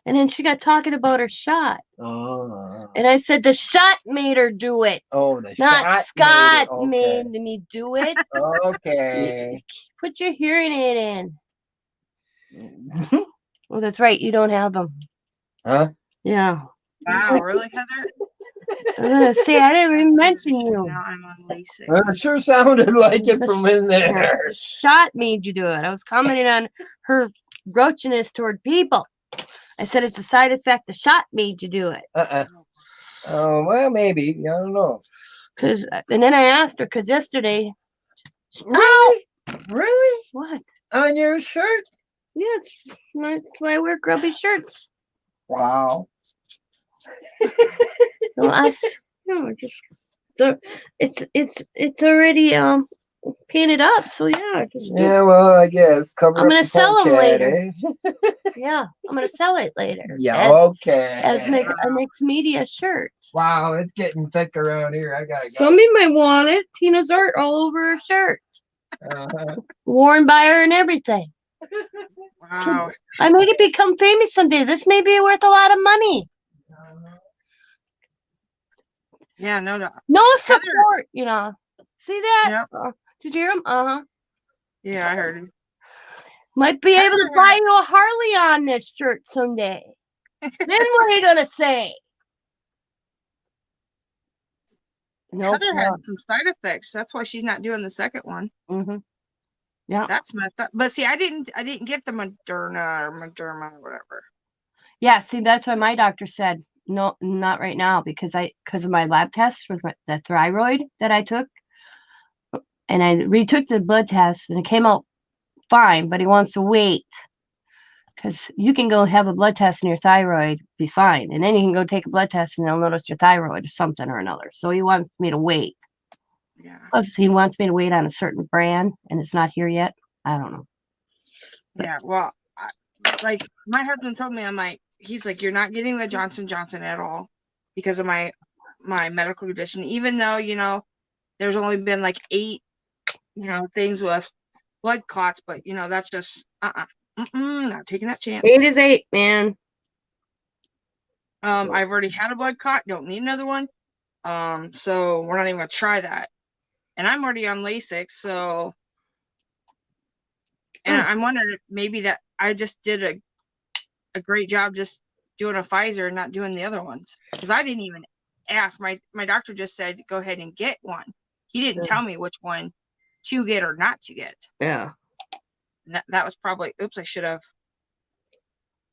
B: and then she got talking about her shot. And I said the shot made her do it.
C: Oh, the
B: Not
C: shot
B: Scott
C: made
B: made me do it.
C: Okay.
B: Put your hearing aid in. Well, that's right. You don't have them.
C: Huh?
B: Yeah.
A: Wow, really, Heather?
B: I was gonna say I didn't even mention you.
A: Now I'm on LASIK.
C: Well, it sure sounded like it from in
B: Yeah,
C: there.
B: the shot made you do it. I was commenting on her grouchiness toward people. I said it's a side effect. The shot made you do it.
C: Oh, well, maybe. I don't know.
B: And then I asked her because yesterday.
C: Really? Really?
B: What?
C: On your shirt?
B: Yeah, that's why I wear grubby shirts.
C: Wow.
B: Well, it's already painted up. So yeah,
C: Yeah, well, I guess. Cover
B: I'm
C: up
B: gonna
C: the
B: sell them
C: polecat,
B: later.
C: eh?
B: Yeah, I'm gonna sell it later.
C: Yeah, okay.
B: As a mixed media shirt.
C: Wow, it's getting thick around here. I gotta go.
B: Somebody might want it. Tina's art all over her shirt. Worn by her and everything.
A: Wow.
B: I make it become famous someday. This may be worth a lot of money.
A: Yeah, no.
B: No support, you know. See that?
A: Yep.
B: Did you hear him? Uh-huh.
A: Yeah, I heard him.
B: Might be able to buy you a Harley on this shirt someday. Then what are you gonna say?
A: No, Heather had some side effects. That's why she's not doing the second one.
B: Mm-hmm. Yeah,
A: that's messed up. But see, I didn't get the Moderna or whatever.
B: Yeah, see, that's why my doctor said no, not right now because of my lab test with the thyroid that I took, and I retook the blood test and it came out fine, but he wants to wait because you can go have a blood test and your thyroid be fine, and then you can go take a blood test and they'll notice your thyroid or something or another. So he wants me to wait.
A: Yeah.
B: Plus, he wants me to wait on a certain brand, and it's not here yet. I don't know.
A: Yeah, well, like my husband told me, he's like, you're not getting the Johnson & Johnson at all because of my medical condition, even though, there's only been like 8, things with blood clots, but that's just, not taking that chance.
B: 8 is 8, man.
A: I've already had a blood clot, don't need another one. So we're not even gonna try that. And I'm already on LASIK, so, and I'm wondering if maybe that I just did a great job just doing a Pfizer and not doing the other ones, because I didn't even ask. My doctor just said go ahead and get one. He didn't tell me which one to get or not to get.
B: Yeah.
A: And that was probably, oops, I should have.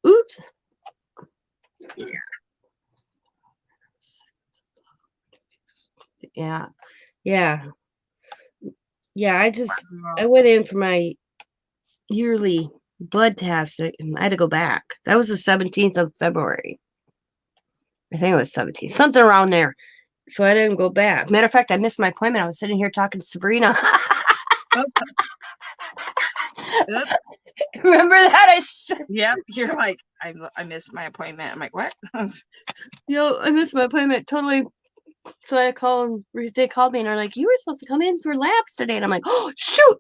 B: Oops. Yeah. I went in for my yearly blood test and I had to go back. That was the 17th of February. I think it was 17th, something around there. So I didn't go back. Matter of fact, I missed my appointment. I was sitting here talking to Sabrina. Remember that?
A: Yep. You're like, I missed my appointment. I'm like, what?
B: I missed my appointment totally. So I called. They called me and they're like, "You were supposed to come in for labs today," and I'm like, "Oh shoot!"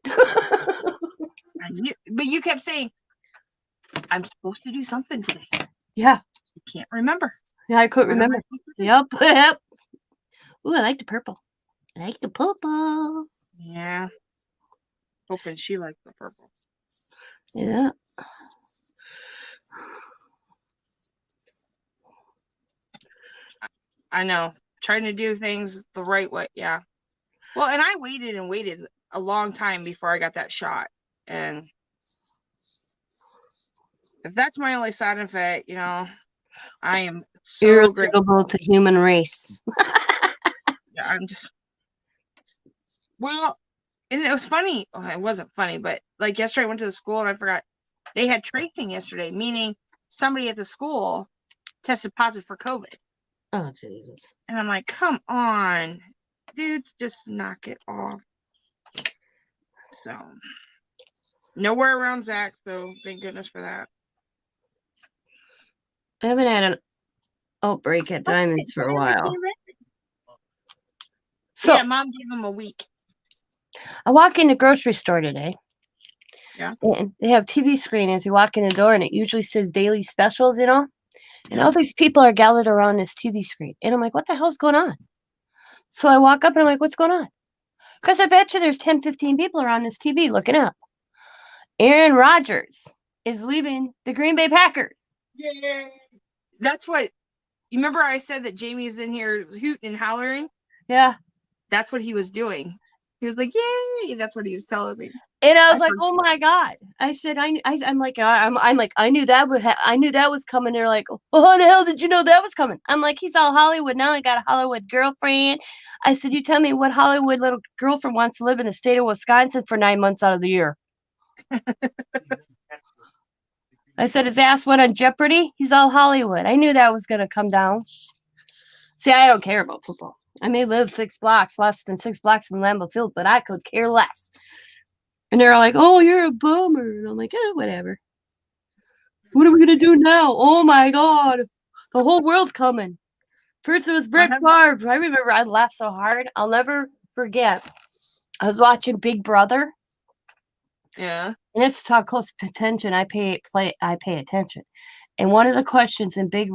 A: But you kept saying, "I'm supposed to do something today."
B: Yeah.
A: You can't remember.
B: Yeah, I couldn't remember. Yep. Ooh, I like the purple. I like the purple.
A: Yeah. Hoping she likes the purple.
B: Yeah.
A: I know. Trying to do things the right way. Yeah. Well, and I waited a long time before I got that shot. And if that's my only side effect, I am so
B: irresistible to human race.
A: Yeah, I'm just. Well, and it was funny. Oh, it wasn't funny, but like yesterday I went to the school and I forgot they had tracing yesterday, meaning somebody at the school tested positive for COVID.
B: Oh, Jesus.
A: And I'm like, come on. dudes, just knock it off. So, nowhere around Zach, so thank goodness for that.
B: I haven't had an outbreak at Diamonds for a while. So
A: yeah, Mom gave him a week.
B: I walk in the grocery store today.
A: Yeah.
B: And they have TV screen as you walk in the door, and it usually says daily specials, And all these people are gathered around this TV screen. And I'm like, what the hell's going on? So I walk up and I'm like, what's going on? Because I bet you there's 10, 15 people around this TV looking up. Aaron Rodgers is leaving the Green Bay Packers.
A: Yay. That's what, you remember I said that Jamie's in here hooting and hollering?
B: Yeah.
A: That's what he was doing. He was like, yay. That's what he was telling me.
B: And I was like, "Oh my god!" I said, "I'm like, I knew that I knew that was coming." They're like, "Oh, how the hell did you know that was coming?" I'm like, "He's all Hollywood now. He got a Hollywood girlfriend." I said, "You tell me what Hollywood little girlfriend wants to live in the state of Wisconsin for 9 months out of the year?" I said, "His ass went on Jeopardy. He's all Hollywood." I knew that was gonna come down. See, I don't care about football. I may live less than 6 blocks from Lambeau Field, but I could care less. And they're like, "Oh, you're a bummer." And I'm like, whatever. What are we going to do now? Oh, my God. The whole world's coming. First, it was Brett Favre. I remember I laughed so hard. I'll never forget. I was watching Big Brother.
A: Yeah.
B: And this is how close attention I pay attention. And one of the questions in Big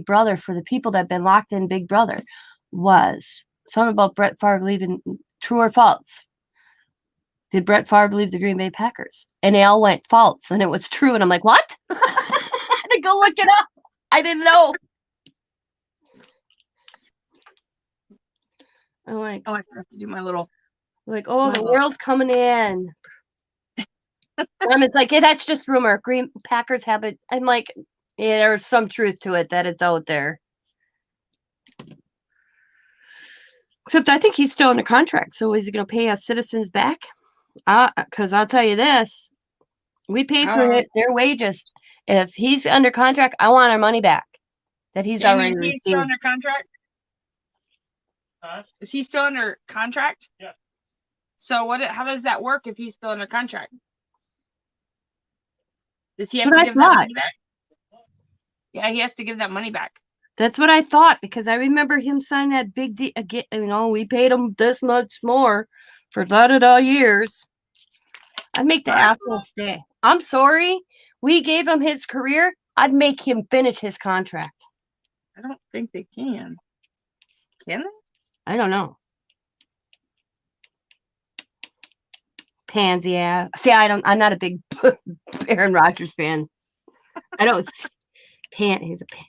B: Brother for the people that have been locked in Big Brother was something about Brett Favre leaving, true or false. Did Brett Favre leave the Green Bay Packers? And they all went false, and it was true. And I'm like, what? I had to go look it up. I didn't know. I'm like,
A: oh, I have to do my little.
B: Like, oh, the world's coming in. It's like, yeah, that's just rumor. Green Packers have it. I'm like, yeah, there's some truth to it that it's out there. Except I think he's still under contract. So is he going to pay us citizens back? Because I'll tell you this, we paid for their wages. If he's under contract, I want our money back that he's already received.
A: Still under contract? Is he still under contract?
D: Yeah.
A: So how does that work if he's still under contract? Does he have
B: to
A: give that money back? Yeah, he has to give that money back.
B: That's what I thought, because I remember him sign that big deal again. We paid him this much more for da-da-da years. I'd make the asshole stay. I'm sorry. We gave him his career. I'd make him finish his contract.
A: I don't think they can. Can they?
B: I don't know. Pansy ass. See, I'm not a big Aaron Rodgers fan. I don't. He's a pan.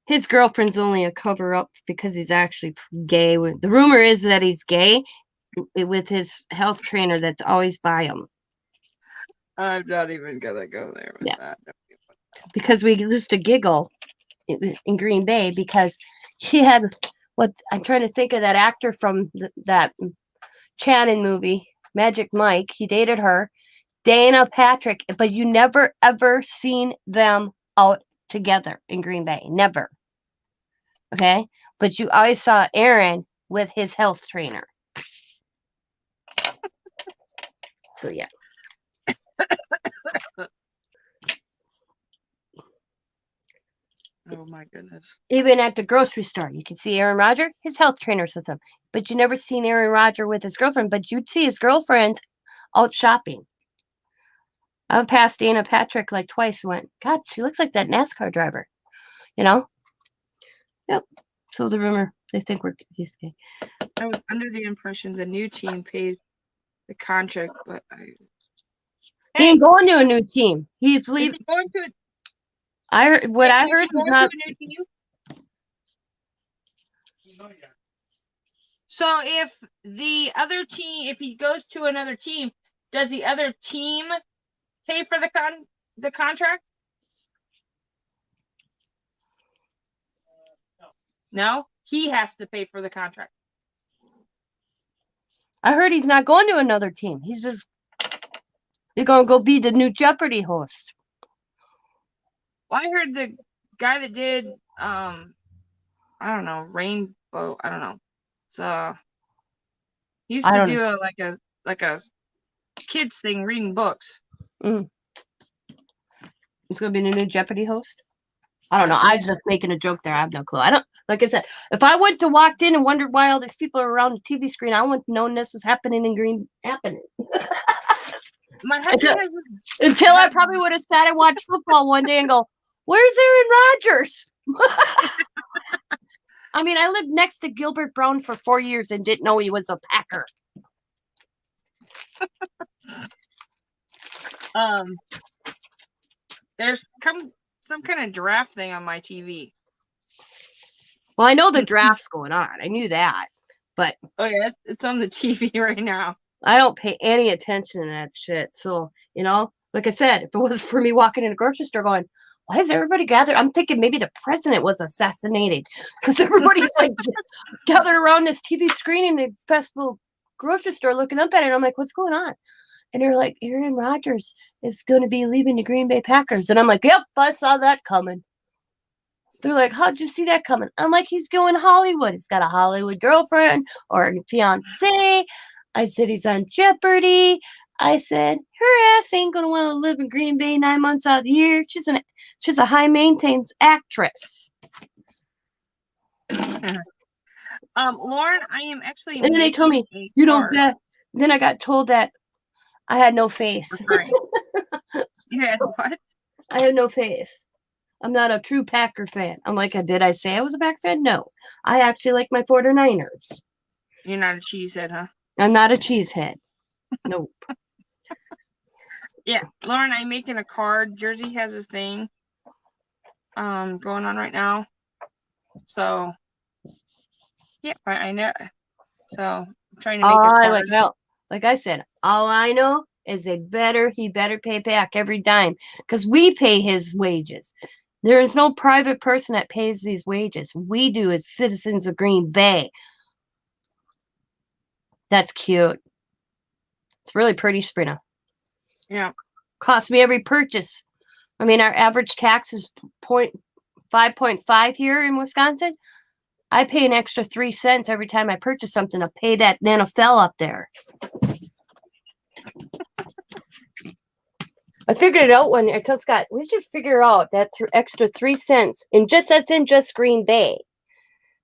B: His girlfriend's only a cover up because he's actually gay. The rumor is that he's gay with his health trainer that's always by him.
A: I'm not even gonna go there with that.
B: Because we used to giggle in Green Bay because he had what I'm trying to think of that actor from that Channing movie, Magic Mike. He dated her, Dana Patrick, but you never ever seen them out together in Green Bay. Never. Okay? But you always saw Aaron with his health trainer. So, yeah.
A: Oh, my goodness.
B: Even at the grocery store, you can see Aaron Rodgers, his health trainer's with him. But you never seen Aaron Rodgers with his girlfriend, but you'd see his girlfriend out shopping. I passed Dana Patrick like twice and went, God, she looks like that NASCAR driver. Yep. So the rumor, they think he's gay.
A: I was under the impression the new team paid the contract, but
B: he ain't going to a new team. He's leaving.
A: Going to
B: I heard is not.
A: So if the other team, if he goes to another team, does the other team pay for the contract? No, he has to pay for the contract.
B: I heard he's not going to another team. He's gonna go be the new Jeopardy host.
A: Well, I heard the guy that did I don't know, Rainbow, I don't know. So he used
B: I
A: to
B: don't
A: do like a kids thing, reading books.
B: It's gonna be the new Jeopardy host. I don't know. I was just making a joke there. I have no clue. I don't. Like I said, if I went to walked in and wondered why all these people are around the TV screen, I wouldn't have known this was happening in Green.
A: My husband has
B: Until I probably would have sat and watched football one day and go, "Where's Aaron Rodgers?" I mean, I lived next to Gilbert Brown for 4 years and didn't know he was a Packer.
A: There's some kind of draft thing on my TV.
B: Well, I know the draft's going on. I knew that, but
A: Oh yeah, it's on the TV right now.
B: I don't pay any attention to that shit. So, like I said, if it was for me walking in a grocery store going, why is everybody gathered? I'm thinking maybe the president was assassinated because everybody's like gathered around this TV screen in the festival grocery store looking up at it. And I'm like, what's going on? And they're like, Aaron Rodgers is going to be leaving the Green Bay Packers. And I'm like, yep, I saw that coming. They're like, how'd you see that coming? I'm like, he's going Hollywood. He's got a Hollywood girlfriend or a fiance. I said, he's on Jeopardy. I said, her ass ain't going to want to live in Green Bay 9 months out of the year. She's a high maintenance actress.
A: Lauren, I am actually.
B: And then they told me, you don't bet. Then I got told that I had no faith.
A: Right. Yeah, what?
B: I have no faith. I'm not a true Packer fan. I'm like, did I say I was a Packer fan? No. I actually like my 49ers.
A: You're not a cheesehead, huh?
B: I'm not a cheesehead. Nope.
A: Yeah, Lauren, I'm making a card. Jersey has this thing going on right now. So yeah, I know. So I'm trying to make a card.
B: Like I said, all I know is he better pay back every dime because we pay his wages. There is no private person that pays these wages. We do as citizens of Green Bay. That's cute. It's really pretty, Sprina.
A: Yeah.
B: Cost me every purchase. I mean, our average tax is 5.5 here in Wisconsin. I pay an extra 3 cents every time I purchase something to pay that NFL up there. I figured it out when I told Scott, we should figure out that extra 3 cents that's in just Green Bay.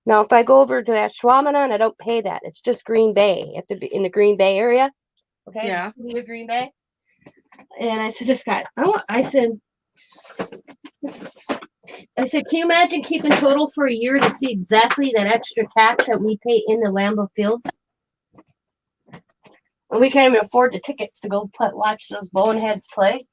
B: Now, if I go over to that Ashwaubenon, I don't pay that. It's just Green Bay. You have to be in the Green Bay area. Okay.
A: Yeah.
B: The Green Bay. And I said to Scott, I said, can you imagine keeping total for a year to see exactly that extra tax that we pay in the Lambeau Field? And we can't even afford the tickets to go watch those boneheads play.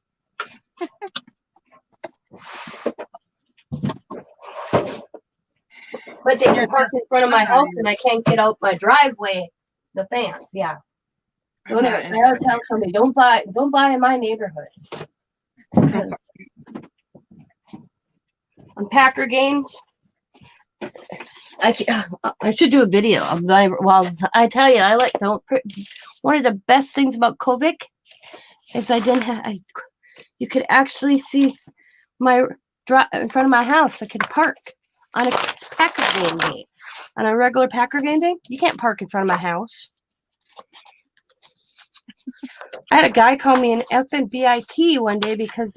B: But they can park in front of my house and I can't get out my driveway. The fans, yeah. So anyway, I gotta tell somebody, don't buy in my neighborhood. On Packer games, I should do a video of I tell you, one of the best things about COVID is you could actually see my drive in front of my house. I could park on a Packer game day. On a regular Packer game day, you can't park in front of my house. I had a guy call me an FNBIT one day because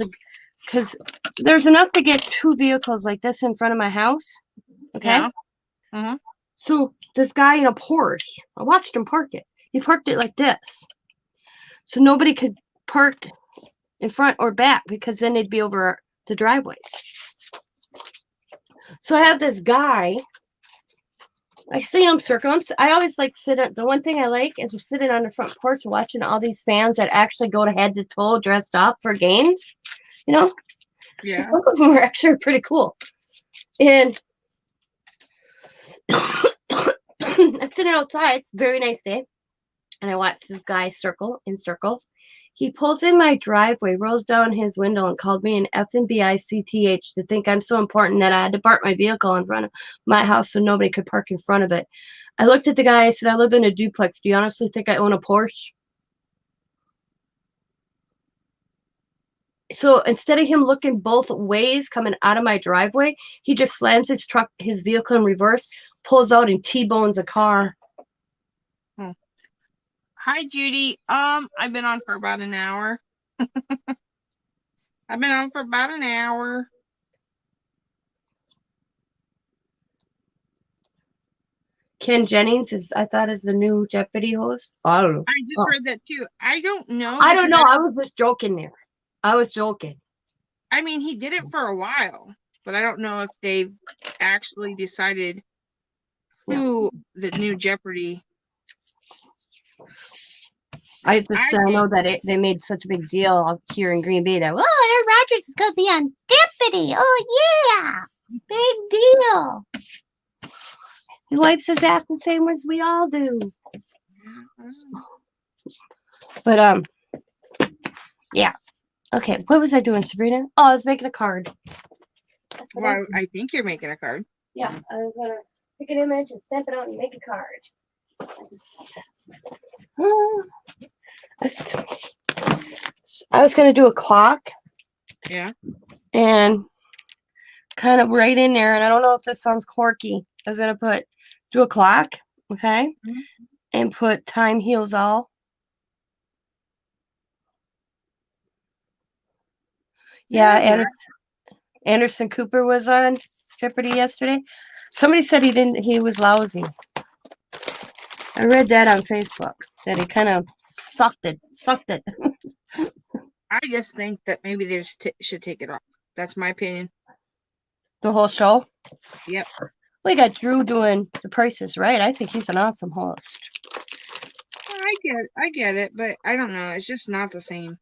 B: there's enough to get 2 vehicles like this in front of my house. Okay.
A: Yeah. Mm-hmm.
B: So this guy in a Porsche, I watched him park it. He parked it like this. So nobody could park in front or back because then they'd be over the driveways. So I have this guy. I see him circle. I always like the one thing I like is sitting on the front porch watching all these fans that actually go to head to toe dressed up for games. Yeah. Some of them are actually pretty cool. And I'm sitting outside. It's a very nice day. And I watch this guy circle in circles. He pulls in my driveway, rolls down his window, and called me an FNBICTH to think I'm so important that I had to park my vehicle in front of my house so nobody could park in front of it. I looked at the guy. I said, I live in a duplex. Do you honestly think I own a Porsche? So instead of him looking both ways coming out of my driveway, he just slams his vehicle in reverse, pulls out and T-bones a car
A: Hi, Judy. I've been on for about an hour. I've been on for about an hour.
B: Ken Jennings I thought is the new Jeopardy host. I don't know.
A: I just heard that too. I don't know.
B: I don't
A: because
B: know. I was just joking there. I was joking.
A: I mean, he did it for a while, but I don't know if they've actually decided who the new Jeopardy.
B: I know that they made such a big deal up here in Green Bay that, well, Aaron Rodgers is going to be on Jeopardy. Oh, yeah. Big deal. He wipes his ass the same as we all do. But, yeah. Okay, what was I doing, Sabrina? Oh, I was making a card.
A: Well, I think you're making a card.
B: Yeah, I was going to pick an image and stamp it out and make a card. I was going to do a clock.
A: Yeah.
B: And kind of right in there, and I don't know if this sounds quirky. I was going to do a clock, okay?
A: Mm-hmm.
B: And put time heals all. Yeah, Anderson Cooper was on Jeopardy yesterday. Somebody said he was lousy. I read that on Facebook, that he kind of sucked it.
A: I just think that maybe they just should take it off. That's my opinion.
B: The whole show?
A: Yep.
B: We got Drew doing The Price is Right. I think he's an awesome host.
A: I get it, but I don't know. It's just not the same.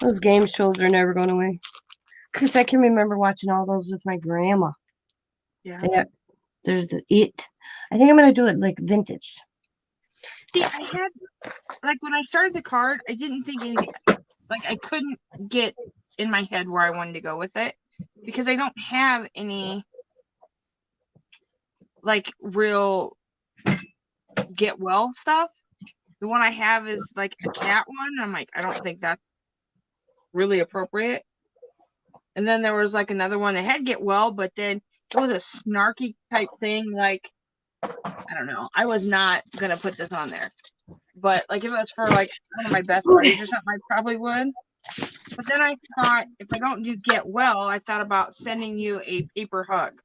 B: Those game shows are never going away. Because I can remember watching all those with my grandma.
A: Yeah.
B: There's it. I think I'm going to do it like vintage.
A: See, I had, like, when I started the card, I didn't think anything. Like, I couldn't get in my head where I wanted to go with it. Because I don't have any, like, real get well stuff. The one I have is, like, a cat one. I'm like, I don't think that's really appropriate. And then there was, like, another one that had get well, but then it was a snarky type thing. Like, I don't know. I was not going to put this on there. But, like, if it was for, like, one of my best buddies or something, I probably would. But then I thought, if I don't do get well, I thought about sending you a paper hug.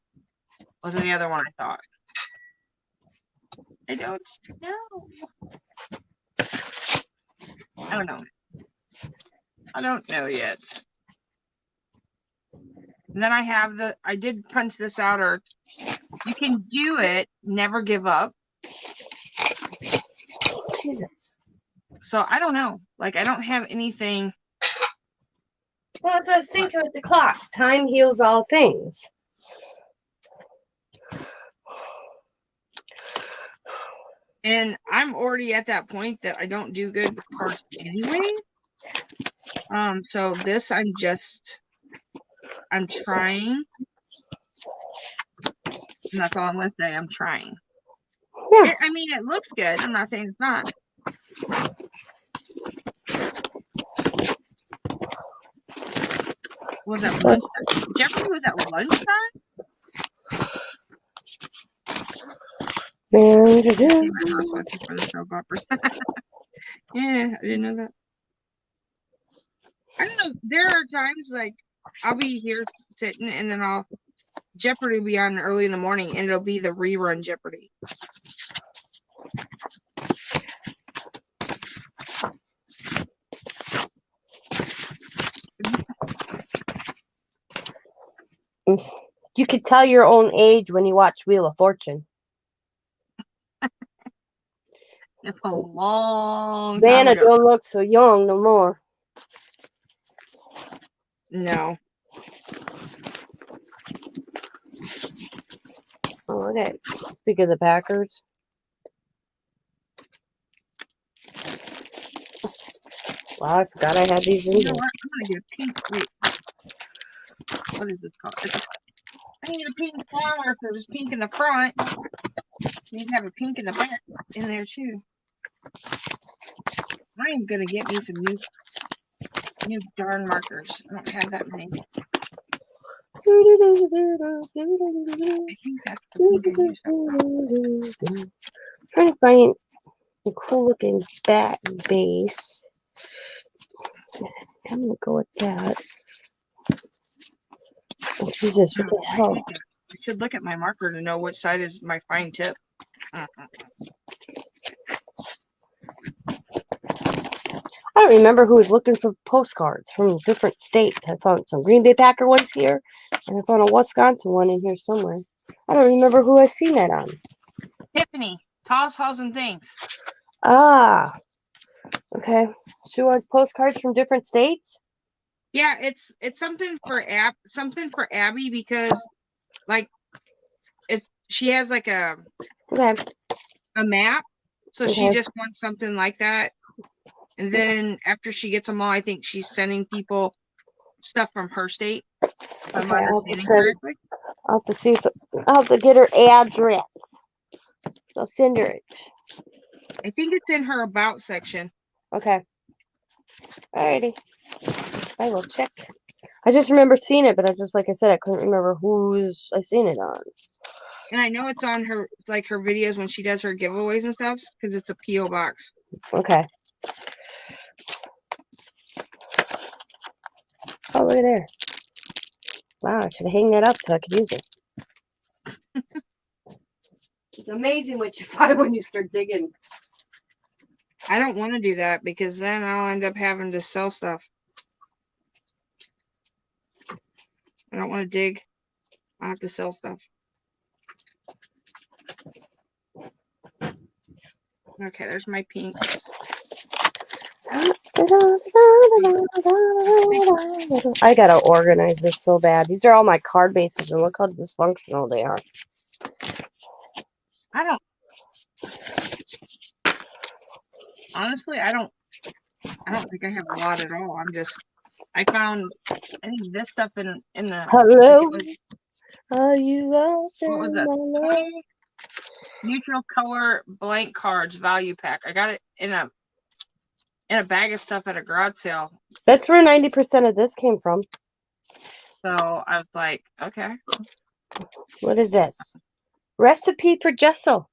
A: Was the other one I thought. I don't know. I don't know. I don't know yet. And then I did punch this out, or you can do it, never give up.
B: Jesus.
A: So I don't know. Like, I don't have anything.
B: Well, that's what I was thinking with the clock. Time heals all things.
A: And I'm already at that point that I don't do good with cards anyway. So this I'm trying. And that's all I'm gonna say. I'm trying.
B: Yeah.
A: I mean, it looks good. I'm not saying it's not. Was that lunchtime? Jeopardy was at lunchtime? For the soap operas. Yeah, I didn't know that. I don't know. There are times like I'll be here sitting and then Jeopardy will be on early in the morning and it'll be the rerun Jeopardy.
B: You could tell your own age when you watch Wheel of Fortune.
A: It's a long time
B: Vanna
A: ago.
B: don't look so young no more.
A: No.
B: Oh, okay. Speak of the Packers. Wow, I forgot I had these in
A: You
B: here.
A: know what? I'm gonna get a pink. Wait. What is this called? I need a pink flower if there's pink in the front. You need to have a pink in the back in there too. I am gonna get me some new darn markers. I don't have that many. I think that's the pink I use.
B: Trying to find A cool looking bat base. I'm gonna go with that. Oh, Jesus, what the hell?
A: I should look at my marker to know which side is my fine tip.
B: I don't remember who was looking for postcards from different states. I found some Green Bay Packer ones here, and I found a Wisconsin one in here somewhere. I don't remember who I seen that on.
A: Tiffany, Tallest Halls and Things.
B: Ah, okay. She wants postcards from different states.
A: Yeah, it's something for Abby because like she has like a map, so she just wants something like that. And then after she gets them all, I think she's sending people stuff from her state. If I'm understanding correctly.
B: I'll have to see if I'll have to get her address. So I'll send her it.
A: I think it's in her about section.
B: Okay. Alrighty. I will check. I just remember seeing it, but like I said, I couldn't remember who's I seen it on.
A: And I know it's on her, like her videos when she does her giveaways and stuff, because it's a P.O. box.
B: Okay. Oh, look at there. Wow, I should hang that up so I could use it. It's amazing what you find when you start digging.
A: I don't want to do that because then I'll end up having to sell stuff. I don't want to dig. I'll have to sell stuff. Okay, there's my pink.
B: I gotta organize this so bad. These are all my card bases, and look how dysfunctional they are.
A: Honestly, I don't think I have a lot at all. I found this stuff in the
B: Hello, are you out there?
A: What was that? Neutral color blank cards value pack. I got it in a bag of stuff at a garage sale.
B: That's where 90% of this came from.
A: So I was like, okay.
B: What is this? Recipe for gesso.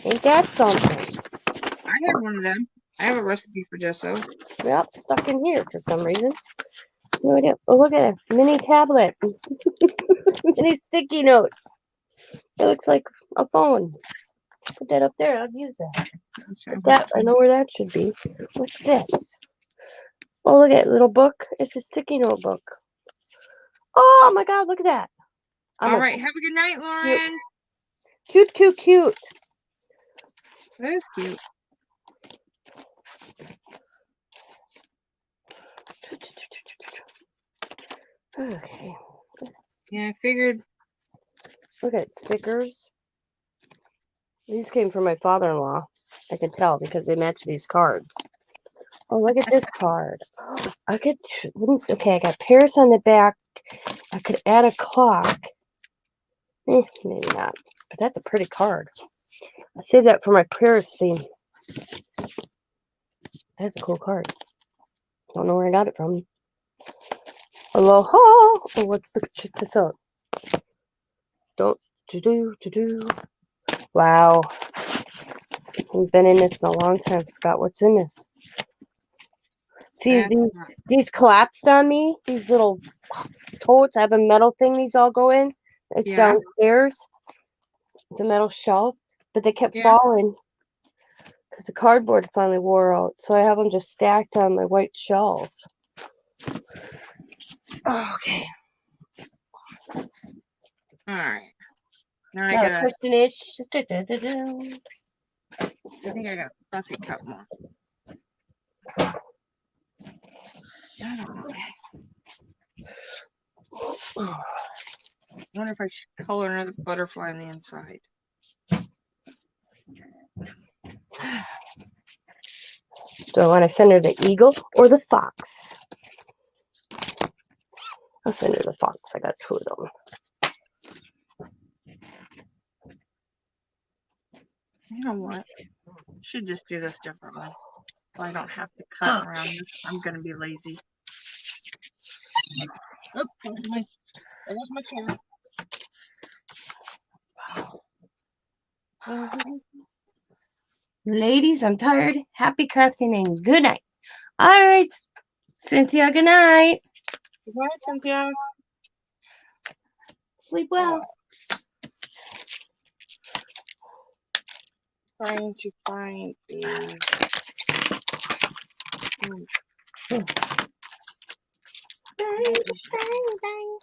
B: Ain't that something?
A: I have one of them. I have a recipe for gesso.
B: Yep, stuck in here for some reason. No idea. Oh, look at it. Mini tablet. Mini sticky notes. It looks like a phone. Put that up there. I'll use that. I know where that should be. What's this? Oh, look at it. Little book. It's a sticky note book. Oh, my God. Look at that.
A: All right. Have a good night, Lauren.
B: Cute, cute, cute.
A: That is cute.
B: Okay.
A: Yeah, I figured.
B: Look at stickers. These came from my father-in-law. I can tell because they match these cards. Oh, look at this card. I got Paris on the back. I could add a clock. Maybe not. But that's a pretty card. I saved that for my Paris theme. That's a cool card. Don't know where I got it from. Aloha. Oh, let's check this out. Do. Wow. I've been in this in a long time. Forgot what's in this. See, these collapsed on me. These little totes. I have a metal thing these all go in. It's downstairs. It's a metal shelf. But they kept falling because the cardboard finally wore out. So I have them just stacked on my white shelf. Okay.
A: All right. Now
B: I got question is.
A: I think I got a fussy cup more. I wonder if I should color another butterfly on the inside.
B: Do I want to send her the eagle or the fox? I'll send her the fox. I got two of them.
A: You know what? I should just do this differently. So I don't have to cut around this. I'm going to be lazy. Oops, there's my chair.
B: Ladies, I'm tired. Happy crafting and good night. All right, Cynthia, good night.
A: Good night, Cynthia.
B: Sleep well.
A: Trying to find a.
B: Bang, bang, bang.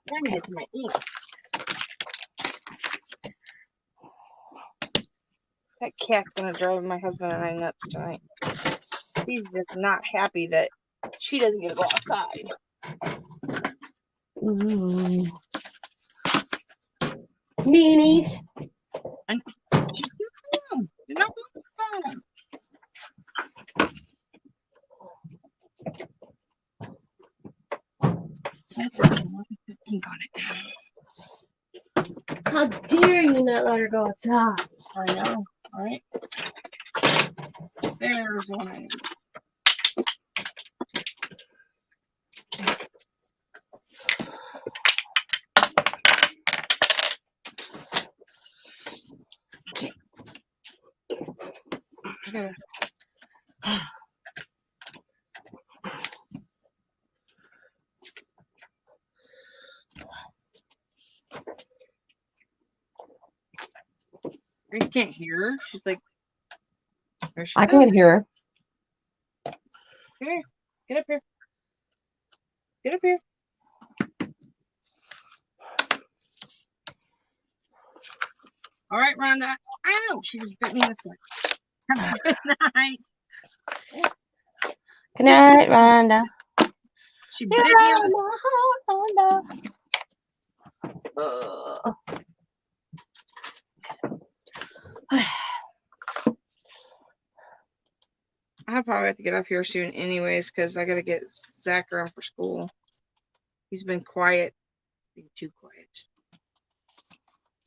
A: Trying to get to my ink. That cat's gonna drive my husband and I nuts tonight. He's just not happy that she doesn't get to go outside.
B: Beanies.
A: And she's going home. You're not going home. That's okay. Look at the ink on it.
B: How dare you not let her go outside?
A: I know. All right. There's one. Okay. I can't hear her. She's like, there she
B: I
A: goes.
B: can't hear her.
A: Here, get up here. Get up here. All right, Rhonda. Ow! She just bit me in the foot. Good night.
B: Good night, Rhonda.
A: She bit me on
B: Rhonda.
A: I'll probably have to get up here soon anyways, because I got to get Zach around for school. He's been quiet. Being too quiet.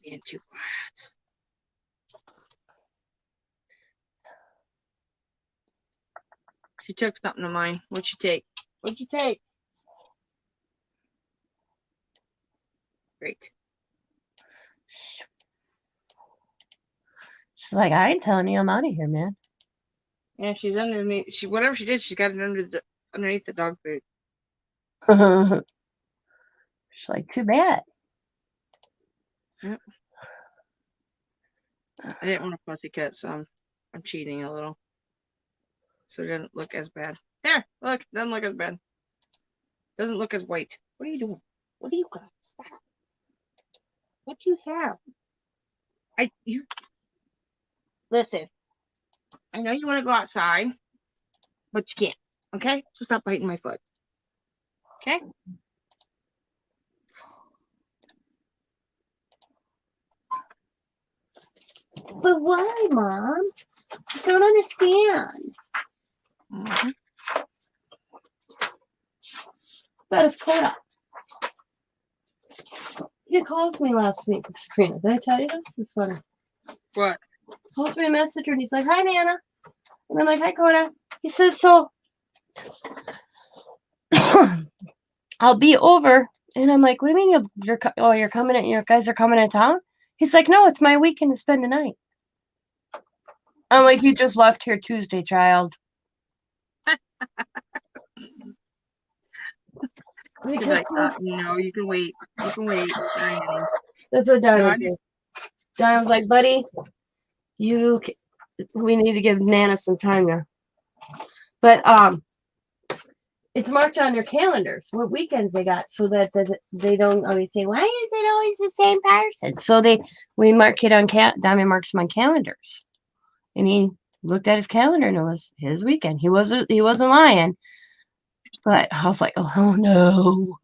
A: Being too quiet. She took something of mine. What'd she take? What'd you take? Great.
B: She's like, I ain't telling you, I'm out of here, man.
A: Yeah, she's underneath. Whatever she did, she got it underneath the dog food.
B: She's like, too bad.
A: Yep. I didn't want a pussycat, so I'm cheating a little. So it doesn't look as bad. There, look, doesn't look as bad. Doesn't look as white. What are you doing? What do you got? Stop. What do you have? Listen. I know you want to go outside, but you can't. Okay? So stop biting my foot. Okay?
B: But why, Mom? I don't understand.
A: Mm-hmm.
B: That is Coda. He calls me last week, Sabrina. Did I tell you this? This one.
A: What?
B: Calls me a messenger and he's like, hi, Nana. And I'm like, hi, Coda. He says, so I'll be over. And I'm like, what do you mean you're coming in? Your guys are coming in town? He's like, no, it's my weekend to spend the night. I'm like, you just left here Tuesday, child.
A: He's like, no, you can wait. You can wait. I know.
B: That's what Don did. Don was like, buddy, we need to give Nana some time now. But it's marked on their calendars what weekends they got, so that they don't always say, why is it always the same person? So we mark it on Diamond marks them on calendars, and he looked at his calendar and it was his weekend. He wasn't lying, but I was like, oh no.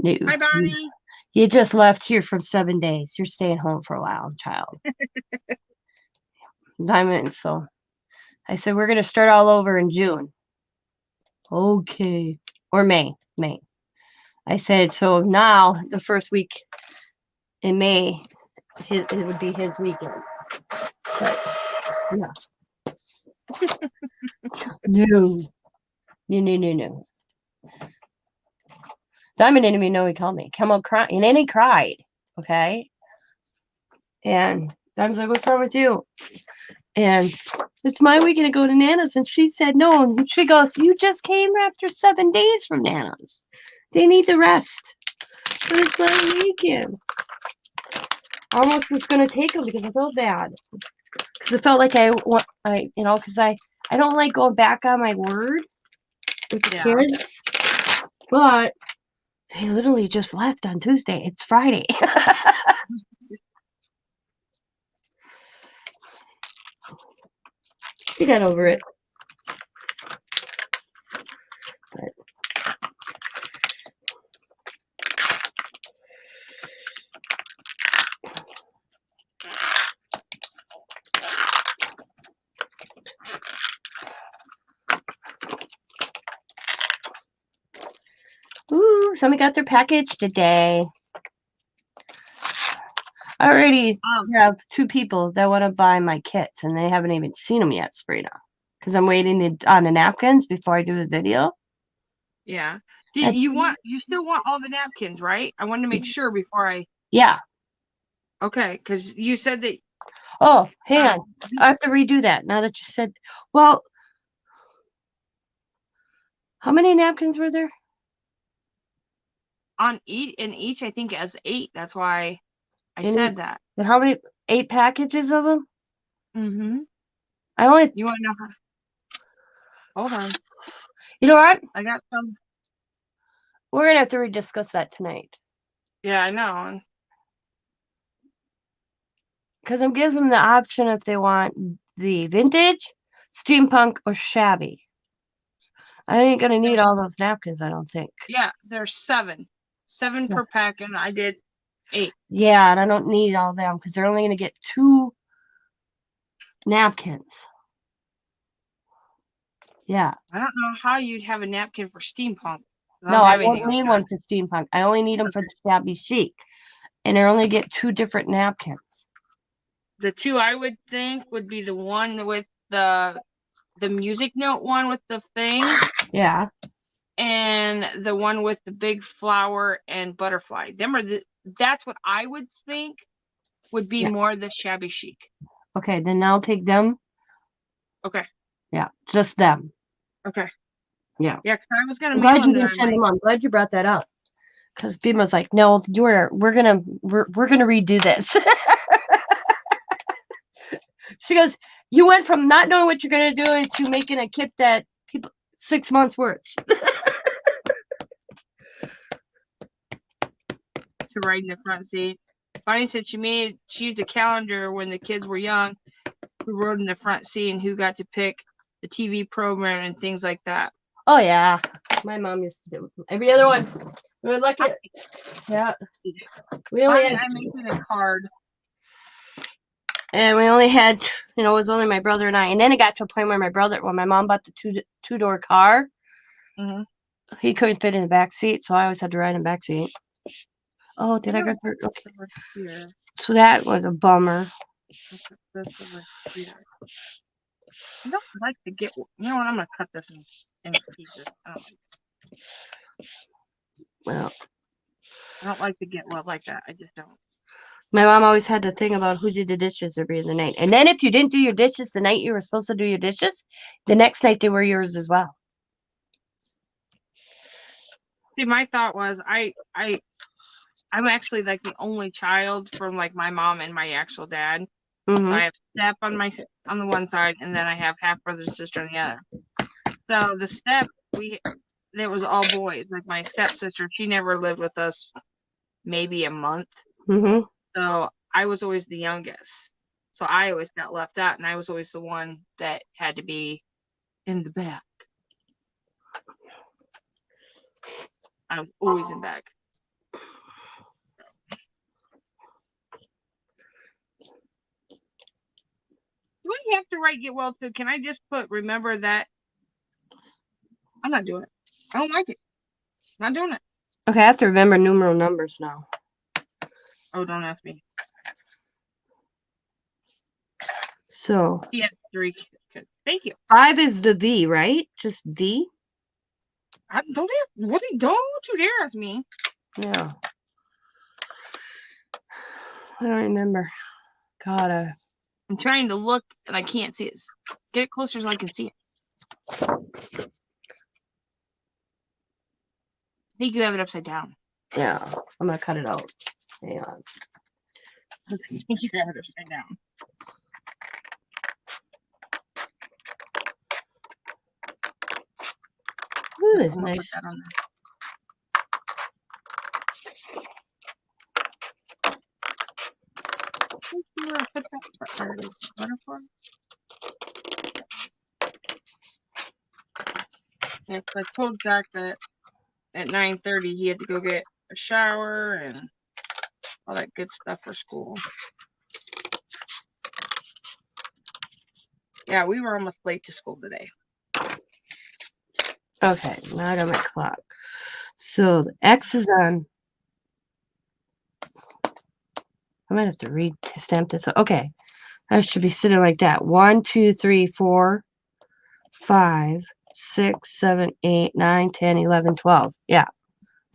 B: No.
A: Hi, Bonnie.
B: You just left here from 7 days. You're staying home for a while, child. Diamond. So I said, we're going to start all over in June. Okay. Or May. I said, so now the first week in May, it would be his weekend. But, yeah. No. Diamond didn't even know he called me. Come up crying. And then he cried. Okay. And I was like, what's wrong with you? And it's my weekend to go to Nana's. And she said, no. And she goes, you just came after 7 days from Nana's. They need the rest. But it's my weekend. I almost was going to take them because I felt bad. Because I felt like because I don't like going back on my word with the kids. But they literally just left on Tuesday. It's Friday. We got over it. But ooh, somebody got their package today. I already have 2 people that want to buy my kits, and they haven't even seen them yet, Sabrina. Because I'm waiting on the napkins before I do the video.
A: Yeah. You still want all the napkins, right? I wanted to make sure before I.
B: Yeah.
A: Okay, because you said that.
B: Oh, hang on. I have to redo that now that you said. Well, how many napkins were there?
A: In each, I think as 8. That's why I said that.
B: But how many? 8 packages of them?
A: Mm-hmm.
B: I only.
A: You want to know how? Hold on.
B: You know what?
A: I got some.
B: We're gonna have to rediscuss that tonight.
A: Yeah, I know.
B: Because I'm giving them the option if they want the vintage, steampunk, or shabby. I ain't gonna need all those napkins, I don't think.
A: Yeah, there's 7. 7 per pack, and I did 8.
B: Yeah, and I don't need all them because they're only gonna get 2 napkins. Yeah.
A: I don't know how you'd have a napkin for steampunk.
B: No, I don't need one for steampunk. I only need them for the shabby chic. And I only get 2 different napkins.
A: The 2 I would think would be the one with the music note one with the thing.
B: Yeah.
A: And the one with the big flower and butterfly. That's what I would think would be more the shabby chic.
B: Okay, then I'll take them.
A: Okay.
B: Yeah, just them.
A: Okay.
B: Yeah.
A: Yeah, because I was gonna.
B: I'm glad you didn't send them on. I'm glad you brought that up. Because Bima's like, no, we're gonna redo this. She goes, you went from not knowing what you're gonna do into making a kit that people 6 months worth.
A: To ride in the front seat. Bonnie said she used a calendar when the kids were young, who rode in the front seat and who got to pick the TV program and things like that.
B: Oh yeah, my mom used to do every other one. We were lucky. Yeah, we only had.
A: I made it a card.
B: And we only had, it was only my brother and I. And then it got to a point where when my mom bought the two-door car, he couldn't fit in the back seat, so I always had to ride in the back seat. Oh, did I go through? Okay. So that was a bummer.
A: I don't like to get. You know what? I'm gonna cut this in pieces. I don't like it.
B: Well,
A: I don't like to get wet like that. I just don't.
B: My mom always had the thing about who did the dishes every other night. And then if you didn't do your dishes the night you were supposed to do your dishes, the next night they were yours as well.
A: See, my thought was I'm actually like the only child from like my mom and my actual dad. Mm-hmm. So I have step on the one side, and then I have half brother and sister on the other. So the step there was all boys. Like my stepsister, she never lived with us, maybe a month. Mm-hmm. So I was always the youngest. So I always got left out, and I was always the one that had to be in the back. I was always in back. Do I have to write get well too? Can I just put remember that? I'm not doing it. I don't like it. I'm not doing it.
B: Okay, I have to remember numeral numbers now.
A: Oh, don't ask me.
B: So.
A: Yeah, 3. Thank you.
B: 5 is the D, right? Just D?
A: Don't you dare ask me.
B: Yeah. I don't remember. God,
A: I'm trying to look and I can't see it. Get it closer so I can see it. I think you have it upside down.
B: yeah. I'm gonna cut it out. Hang on.
A: I think you have it upside down.
B: Ooh,
A: Yeah,
B: it's
A: I'm gonna put
B: nice.
A: that on there. Butterfly. Yeah, so I told Zach that at 9:30 he had to go get a shower and all that good stuff for school. Yeah, we were almost late to school today.
B: Okay, now I got my clock. So the X is on. I might have to read stamp this. Okay, I should be sitting like that. 1, 2, 3, 4, 5, 6, 7, 8, 9, 10, 11, 12. Yeah,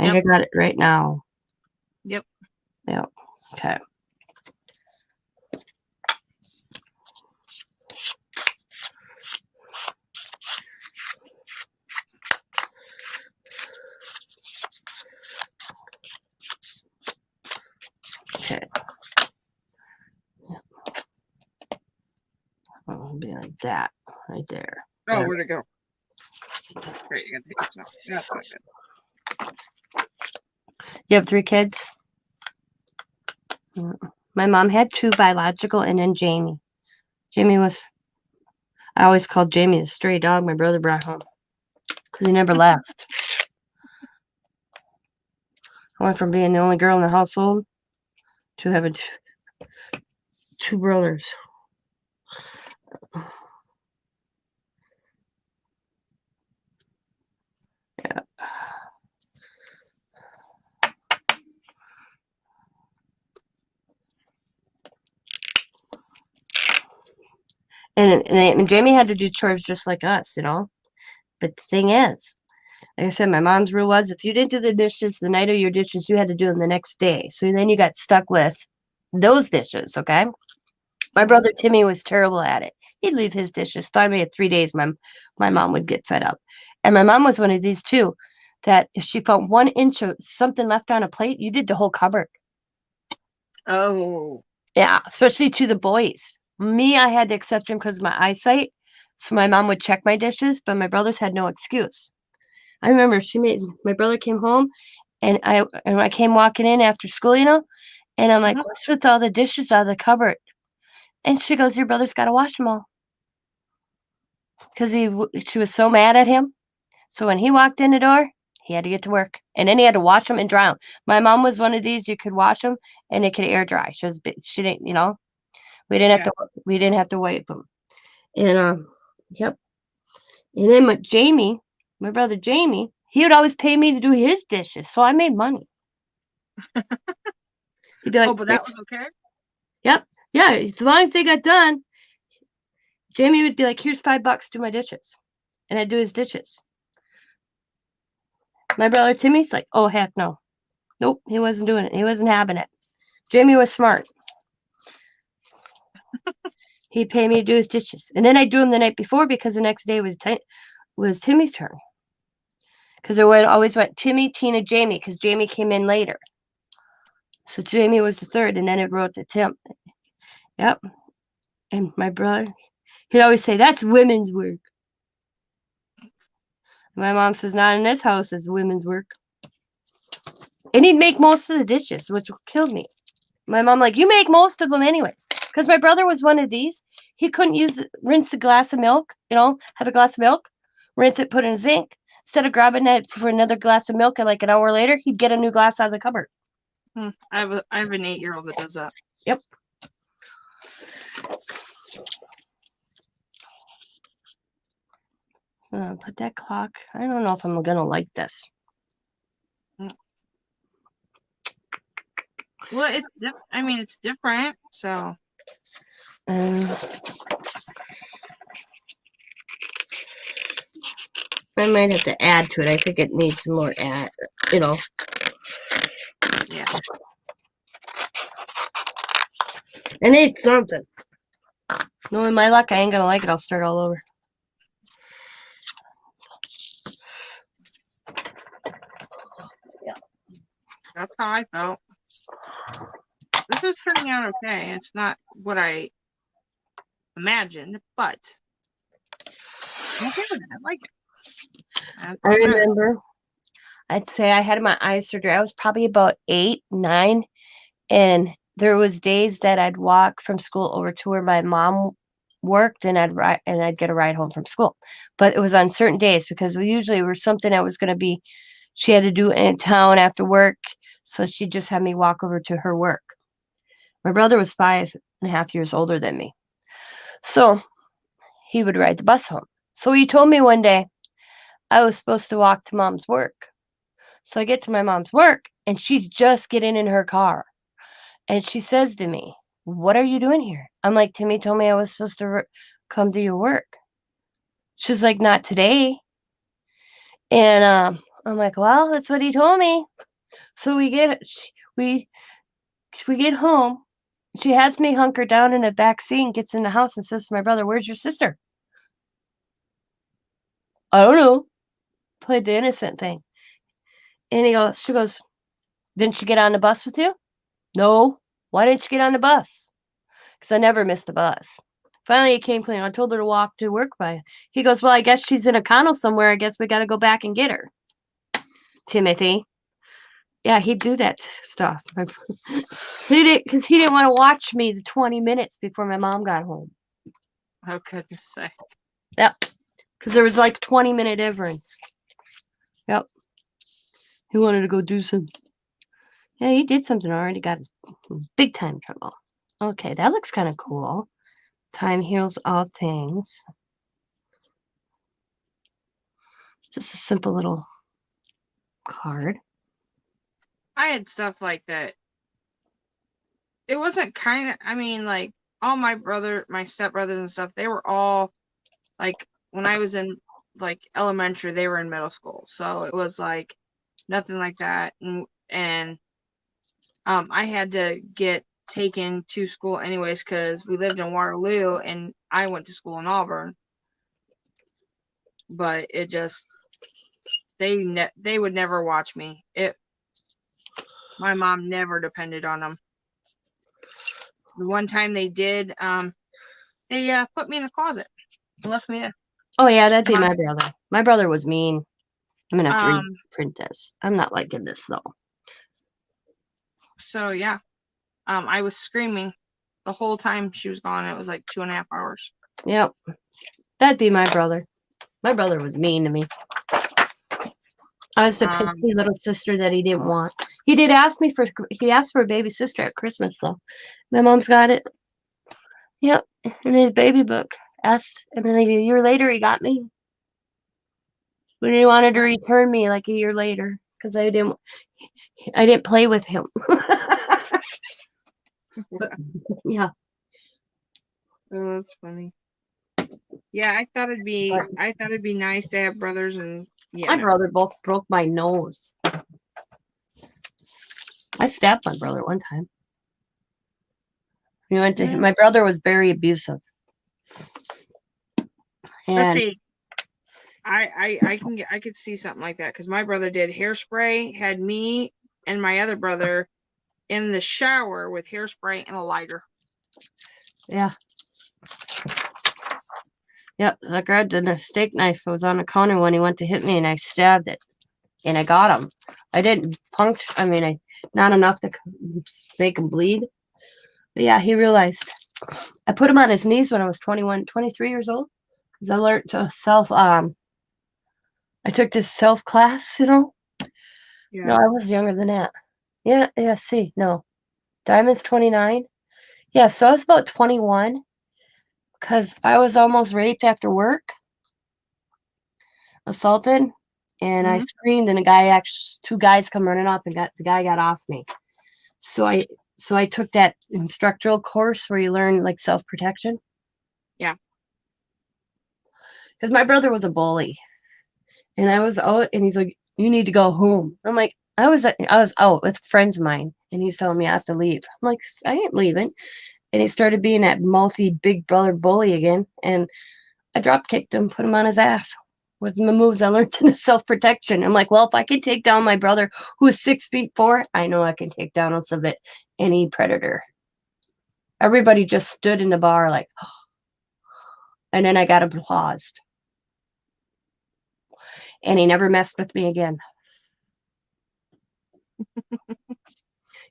B: I think I got it right now.
A: Yep.
B: Yep. Okay. Okay. It'll be like that right there.
A: Oh, where'd it go? Great, you gotta take this out. Yeah, that's not good.
B: You have 3 kids? My mom had 2 biological and then Jamie. Jamie was, I always called Jamie the stray dog my brother brought home because he never left. I went from being the only girl in the household to having 2 brothers. Yeah. And Jamie had to do chores just like us, you know. But the thing is, like I said, my mom's rule was if you didn't do the dishes the night of your dishes, you had to do them the next day. So then you got stuck with those dishes, okay? My brother Timmy was terrible at it. He'd leave his dishes. Finally, at 3 days, my mom would get fed up. And my mom was one of these too, that if she found 1 inch of something left on a plate, you did the whole cupboard.
A: Oh.
B: Yeah, especially to the boys. Me, I had to accept him because of my eyesight. So my mom would check my dishes, but my brothers had no excuse. I remember my brother came home and I came walking in after school, you know, and I'm like, what's with all the dishes out of the cupboard? And she goes, your brother's got to wash them all. Because she was so mad at him. So when he walked in the door, he had to get to work. And then he had to wash them and dry them. My mom was one of these, you could wash them and it could air dry. She didn't, you know, we didn't have to wipe them. And yep. And then my brother Jamie, he would always pay me to do his dishes. So I made money. He'd be like,
A: oh, but that was okay?
B: Yep. Yeah, as long as they got done, Jamie would be like, here's $5, do my dishes. And I'd do his dishes. My brother Timmy's like, oh, heck no. Nope, he wasn't doing it. He wasn't having it. Jamie was smart. He'd pay me to do his dishes. And then I'd do them the night before because the next day was Timmy's turn. Because it always went Timmy, Tina, Jamie, because Jamie came in later. So Jamie was the third, and then it wrote to Tim. Yep. And my brother, he'd always say, that's women's work. My mom says, not in this house, it's women's work. And he'd make most of the dishes, which killed me. My mom, like, you make most of them anyways. Because my brother was one of these. He couldn't rinse a glass of milk, you know, have a glass of milk, rinse it, put it in a zinc. Instead of grabbing it for another glass of milk and like an hour later, he'd get a new glass out of the cupboard.
A: I have an 8-year-old that does that.
B: Yep. Put that clock. I don't know if I'm gonna like this.
A: Well, it's different. So.
B: I might have to add to it. I think it needs some more add. You know.
A: Yeah.
B: And ate something. Knowing my luck, I ain't gonna like it. I'll start all over.
A: That's how I felt. This is turning out okay. It's not what I imagined, but I'm okay with it. I like it. That's
B: I
A: what matters.
B: remember, I'd say I had my eye surgery. I was probably about 8, 9, and there was days that I'd walk from school over to where my mom worked, and I'd get a ride home from school. But it was on certain days because we usually were something that was going to be she had to do in town after work, so she just had me walk over to her work. My brother was 5.5 years older than me, so he would ride the bus home. So he told me one day I was supposed to walk to mom's work. So I get to my mom's work, and she's just getting in her car. And she says to me, "What are you doing here?" I'm like, "Timmy told me I was supposed to come to your work." She's like, "Not today." And I'm like, "Well, that's what he told me." So we we get home. She has me hunker down in the back seat and gets in the house and says to my brother, "Where's your sister?" "I don't know." Played the innocent thing. And she goes, "Didn't she get on the bus with you?" "No." "Why didn't you get on the bus?" Because I never missed the bus. Finally, he came clean. I told her to walk to work by. He goes, "Well, I guess she's in a condo somewhere. I guess we got to go back and get her." Timothy. Yeah, he'd do that stuff. He did because he didn't want to watch me the 20 minutes before my mom got home.
A: Oh, goodness sake.
B: Yep. Because there was like 20-minute difference. Yep. He wanted to go do some. Yeah, he did something already. Got his big time trouble. Okay, that looks kind of cool. Time heals all things. Just a simple little card.
A: I had stuff like that. It wasn't kind of, I mean, like, all my stepbrothers and stuff, they were all, like, when I was in, like, elementary, they were in middle school. So it was, like, nothing like that. And I had to get taken to school anyways because we lived in Waterloo and I went to school in Auburn. But it just, they would never watch me. My mom never depended on them. The one time they did, they put me in a closet and left me there.
B: Oh yeah, that'd be my brother. My brother was mean. I'm gonna have to
A: Um,
B: reprint this. I'm not liking this though.
A: So yeah, I was screaming the whole time she was gone. It was like 2.5 hours.
B: Yep. That'd be my brother. My brother was mean to me. I was the pissy little sister that he didn't want. He asked for a baby sister at Christmas though. My mom's got it. Yep. In his baby book. And then a year later he got me. But he wanted to return me like a year later because I didn't play with him. Yeah.
A: Oh, that's funny. Yeah, I thought it'd be nice to have brothers, and yeah.
B: My brother both broke my nose. I stabbed my brother one time. We went to him. My brother was very abusive.
A: Let's
B: And
A: see. I could see something like that because my brother did hairspray, had me and my other brother in the shower with hairspray and a lighter.
B: yeah. Yep, I grabbed a steak knife. It was on the counter when he went to hit me, and I stabbed it, and I got him. I didn't not enough to make him bleed. But yeah, he realized. I put him on his knees when I was 23 years old, because I learned to I took this self class,
A: Yeah.
B: No, I was younger than that. Yeah, see, no. Diamond's 29. Yeah, so I was about 21. Because I was almost raped after work, assaulted, and I screamed, and two guys come running up, and the guy got off me. So I took that instructional course where you learn like self-protection.
A: Yeah.
B: Because my brother was a bully, and I was out, and he's like, "You need to go home." I'm like, I was out with friends of mine, and he's telling me I have to leave. I'm like, I ain't leaving. and he started being that mouthy big brother bully again. And I drop kicked him, put him on his ass. With the moves I learned in self-protection. I'm like, well, if I can take down my brother who is 6'4", I know I can take down any predator. Everybody just stood in the bar like, and then I got applause. And he never messed with me again.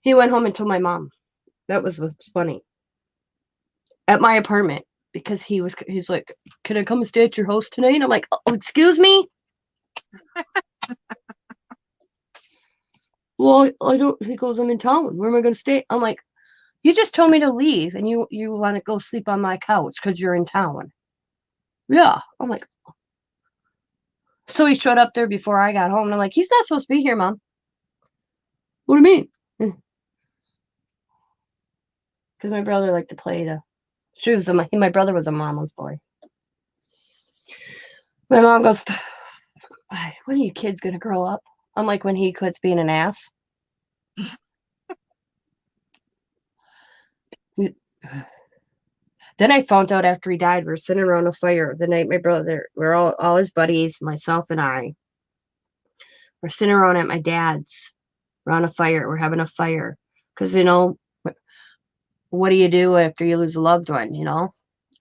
B: He went home and told my mom. That was what's funny. At my apartment, because he's like, can I come and stay at your house tonight? And I'm like, oh, excuse me? Well, I don't. He goes, I'm in town. Where am I going to stay? I'm like, you just told me to leave, and you want to go sleep on my couch because you're in town. Yeah. I'm like, so he showed up there before I got home, and I'm like, he's not supposed to be here, Mom. What do you mean? Because my brother liked to play my brother was a mama's boy. My mom goes, when are you kids going to grow up? I'm like, when he quits being an ass. Then I found out after he died, we were sitting around a fire the night my brother, we're all his buddies, myself and I, we're sitting around at my dad's around a fire. We're having a fire because, what do you do after you lose a loved one?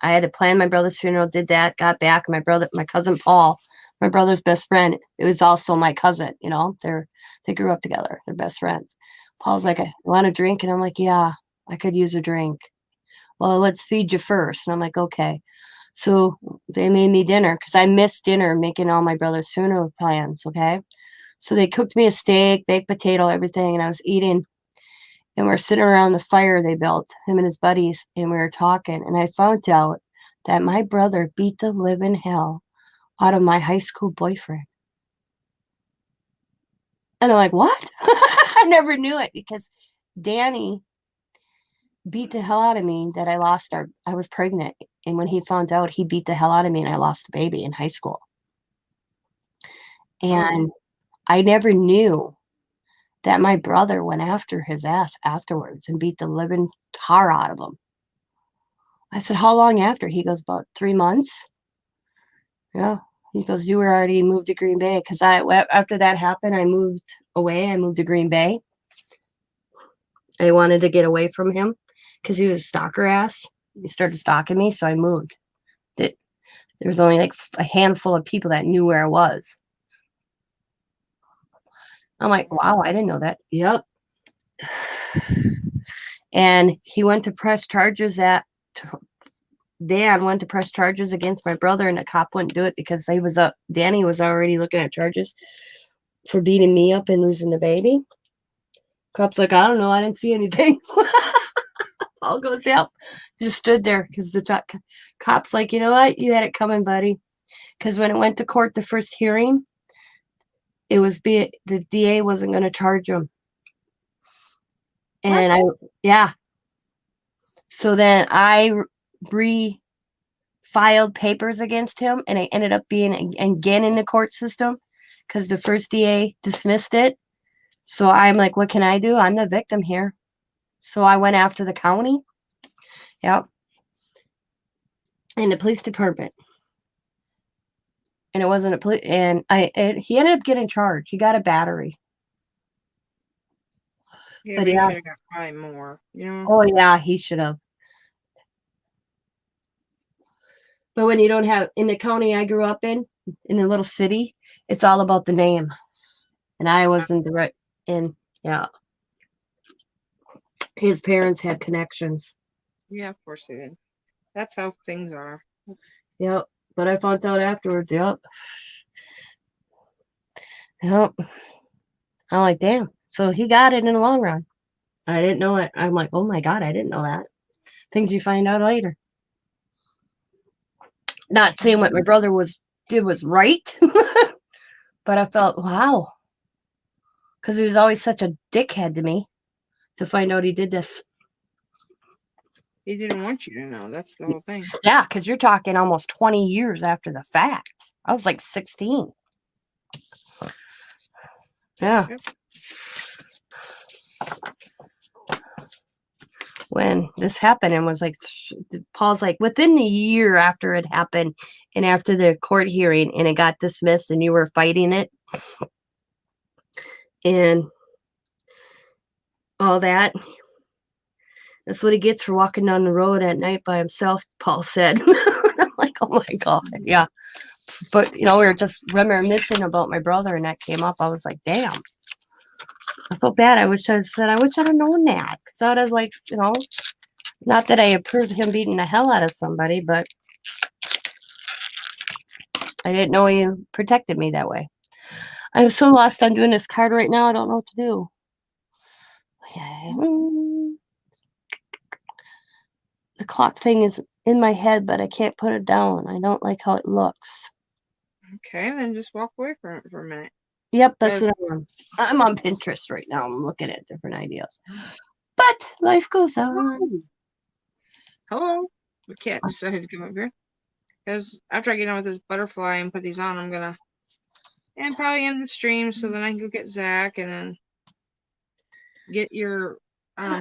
B: I had to plan my brother's funeral, did that, got back. My cousin Paul, my brother's best friend, it was also my cousin. They grew up together. They're best friends. Paul's like, I want a drink. And I'm like, yeah, I could use a drink. Well, let's feed you first. And I'm like, okay. So they made me dinner because I missed dinner making all my brother's funeral plans. Okay. So they cooked me a steak, baked potato, everything. And I was eating, and we're sitting around the fire they built, him and his buddies. And we were talking. And I found out that my brother beat the living hell out of my high school boyfriend. And they're like, what? I never knew it because Danny beat the hell out of me that I was pregnant. And when he found out, he beat the hell out of me and I lost the baby in high school. And I never knew that my brother went after his ass afterwards and beat the living tar out of him. I said, how long after? He goes, about 3 months. Yeah. He goes, you were already moved to Green Bay. Because after that happened, I moved away. I moved to Green Bay. I wanted to get away from him because he was a stalker ass. He started stalking me, so I moved. There was only like a handful of people that knew where I was. I'm like, wow, I didn't know that. Yep. And he went to press charges Dan went to press charges against my brother, and the cop wouldn't do it because Danny was already looking at charges for beating me up and losing the baby. Cop's like, I don't know, I didn't see anything. Paul goes, yep. Just stood there because the cop's like, you know what? You had it coming, buddy. Because when it went to court, the first hearing, the DA wasn't going to charge him. And yeah. So then I filed papers against him, and I ended up being again in the court system because the first DA dismissed it. So I'm like, what can I do? I'm the victim here. So I went after the county. Yep. And the police department. And it wasn't a police. And he ended up getting charged. He got a battery.
A: Yeah,
B: but
A: he
B: yeah.
A: should have got probably more.
B: Oh yeah, he should have. But when you don't have, in the county I grew up in a little city, it's all about the name. And I wasn't the right. And yeah. His parents had connections.
A: Yeah, of course they did. That's how things are.
B: Yep. But I found out afterwards. Yep. I'm like, damn. So he got it in the long run. I didn't know it. I'm like, oh my God, I didn't know that. Things you find out later. Not saying what my brother did was right, but I felt, wow. Because he was always such a dickhead to me to find out he did this.
A: He didn't want you to know. That's the whole thing.
B: Yeah, because you're talking almost 20 years after the fact. I was like 16. Yeah.
A: Yep.
B: when this happened and was like, Paul's like, within the year after it happened and after the court hearing and it got dismissed and you were fighting it and all that. That's what he gets for walking down the road at night by himself, Paul said. I'm like, oh my God. Yeah. But, we were just reminiscing about my brother and that came up. I was like, damn. I felt bad. I wish I'd known that. Because I was like, not that I approved him beating the hell out of somebody, but I didn't know he protected me that way. I'm so lost on doing this card right now. I don't know what to do. The clock thing is in my head, but I can't put it down. I don't like how it looks.
A: Okay, then just walk away from it for a minute.
B: Yep, that's what I'm on. I'm on Pinterest right now. I'm looking at different ideas. But life goes on.
A: Hello. The cat decided to come up here. Because after I get done with this butterfly and put these on, I'm going to probably end the stream so then I can go get Zach and then get your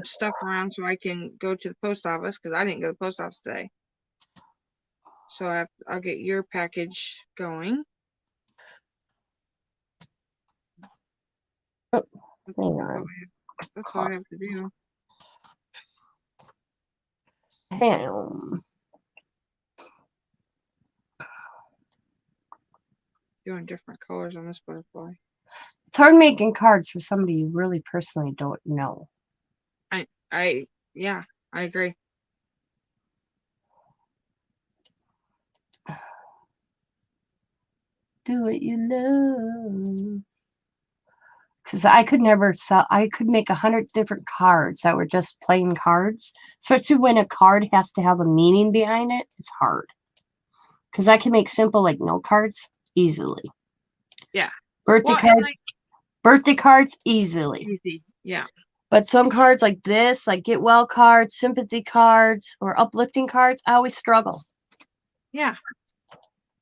A: stuff around so I can go to the post office because I didn't go to the post office today. So I'll get your package going.
B: Oh, hang on.
A: That's all I have to do. Doing different colors on this butterfly.
B: It's hard making cards for somebody you really personally don't know.
A: Yeah, I agree.
B: Do what you love. Because I could never sell. I could make 100 different cards that were just plain cards. Especially when a card has to have a meaning behind it. It's hard. Because I can make simple like note cards easily.
A: Yeah.
B: Birthday cards easily.
A: Easy. Yeah.
B: But some cards like this, like get well cards, sympathy cards, or uplifting cards, I always struggle.
A: Yeah.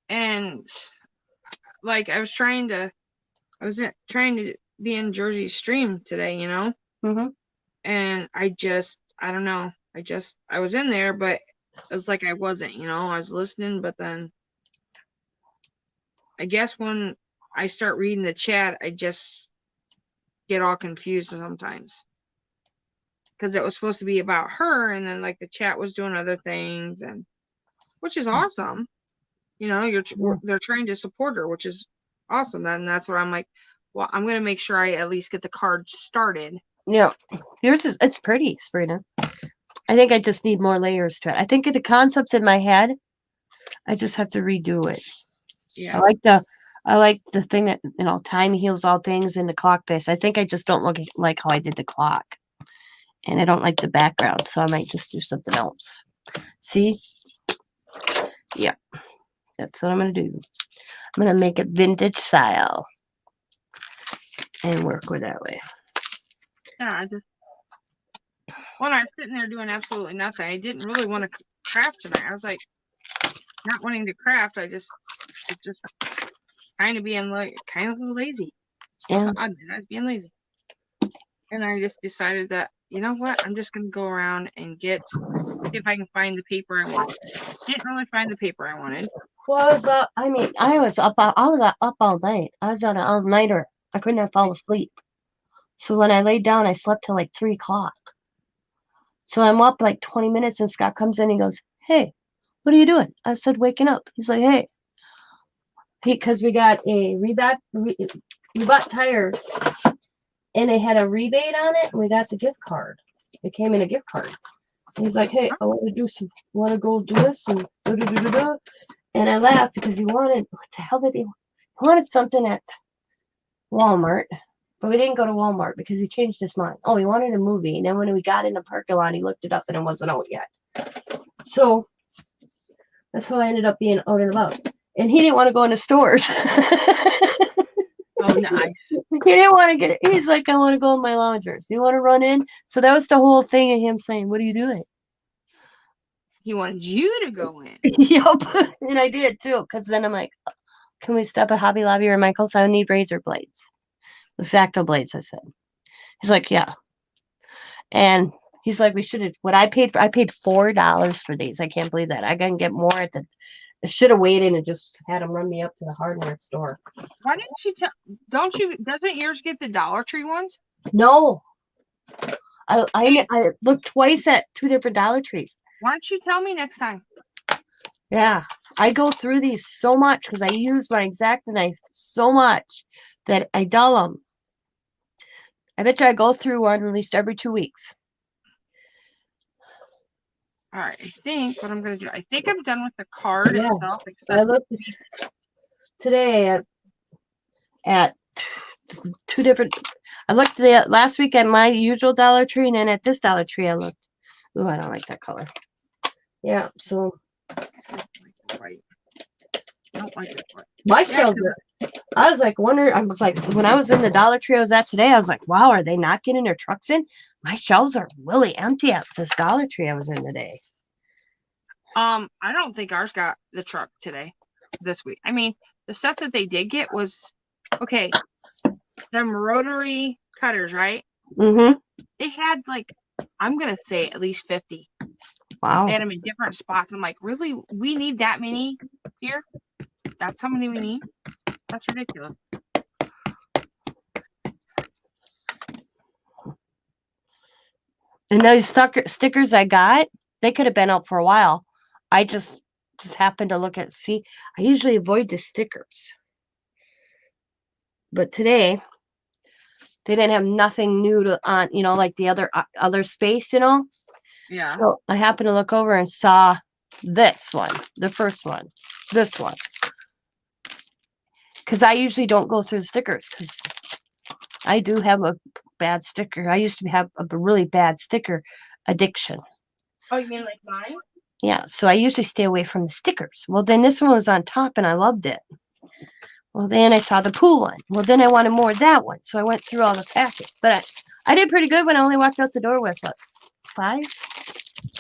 A: And like I was trying to be in Jersey's stream today,
B: Mm-hmm.
A: And I don't know. I was in there, but it was like I wasn't, I was listening, but then I guess when I start reading the chat, I just get all confused sometimes. Because it was supposed to be about her, and then like the chat was doing other things, and which is awesome. They're trying to support her, which is awesome. And that's what I'm like. Well, I'm gonna make sure I at least get the cards started.
B: Yeah, it's pretty, Sabrina. I think I just need more layers to it. I think the concept's in my head. I just have to redo it. Yeah, I like the thing that time heals all things in the clock face. I think I just don't like how I did the clock. And I don't like the background, so I might just do something else. See? Yeah. That's what I'm going to do. I'm going to make it vintage style and work with that way.
A: Yeah, when I was sitting there doing absolutely nothing, I didn't really want to craft tonight. I was like, not wanting to craft. It's just kind of being kind of lazy.
B: Yeah.
A: I was being lazy. And I just decided that, you know what? I'm just going to go around and see if I can find the paper I want. Didn't really find the paper I wanted.
B: Well, I was up all night. I was on an all-nighter. I couldn't have fall asleep. So when I laid down, I slept till like 3 o'clock. So I'm up like 20 minutes and Scott comes in and he goes, hey, what are you doing? I said, waking up. He's like, hey, because we got we bought tires and they had a rebate on it. And we got the gift card. It came in a gift card. And he's like, hey, I want to go do this and da-da-da-da-da. And I laughed because he wanted, what the hell did he wanted something at Walmart, but we didn't go to Walmart because he changed his mind. Oh, he wanted a movie. And then when we got in the parking lot, he looked it up and it wasn't out yet. So that's how I ended up being out and about. And he didn't want to go in the stores.
A: Oh, nice.
B: He didn't want to get it. He's like, I want to go in my loungers. You want to run in? So that was the whole thing of him saying, what are you doing?
A: He wanted you to go in.
B: Yep. And I did too. Because then I'm like, can we stop at Hobby Lobby or Michael's? I need razor blades. Exacto blades, I said. He's like, yeah. And He's like, we should have. What I paid for, I paid $4 for these. I can't believe that. I can get more at the. I should have waited and just had him run me up to the hardware store.
A: Why didn't you tell? Don't you? Doesn't yours get the Dollar Tree ones?
B: No, I looked twice at 2 different Dollar Trees.
A: Why don't you tell me next time?
B: Yeah, I go through these so much because I use my X-Acto knife so much that I dull them. I bet you I go through one at least every 2 weeks.
A: All right, I think what I'm gonna do. I think I'm done with the card
B: Yeah.
A: itself.
B: I looked today at 2 different. I looked the last week at my usual Dollar Tree, and then at this Dollar Tree I looked. Oh, I don't like that color. Yeah, so
A: Right. I don't like it.
B: my shelves are. I was like wondering. I was like, when I was in the Dollar Tree I was at today, I was like, wow, are they not getting their trucks in? My shelves are really empty at this Dollar Tree I was in today.
A: I don't think ours got the truck this week. I mean, the stuff that they did get was okay. Them rotary cutters, right?
B: Mm-hmm.
A: They had like, I'm gonna say at least 50.
B: Wow.
A: They had them in different spots. I'm like, really? We need that many here? That's how many we need? That's ridiculous.
B: And those stickers I got, they could have been out for a while. I just happened to look at. See, I usually avoid the stickers, but today they didn't have nothing new to on. You know, like the other space. You know.
A: Yeah.
B: So I happened to look over and saw this one, the first one, this one. Because I usually don't go through the stickers because I do have a bad sticker. I used to have a really bad sticker addiction.
A: Oh, you mean like mine?
B: Yeah, so I usually stay away from the stickers. Well, then this one was on top and I loved it. Well, then I saw the pool one. Well, then I wanted more of that one. So I went through all the packets. But I did pretty good when I only walked out the door with, what, 5?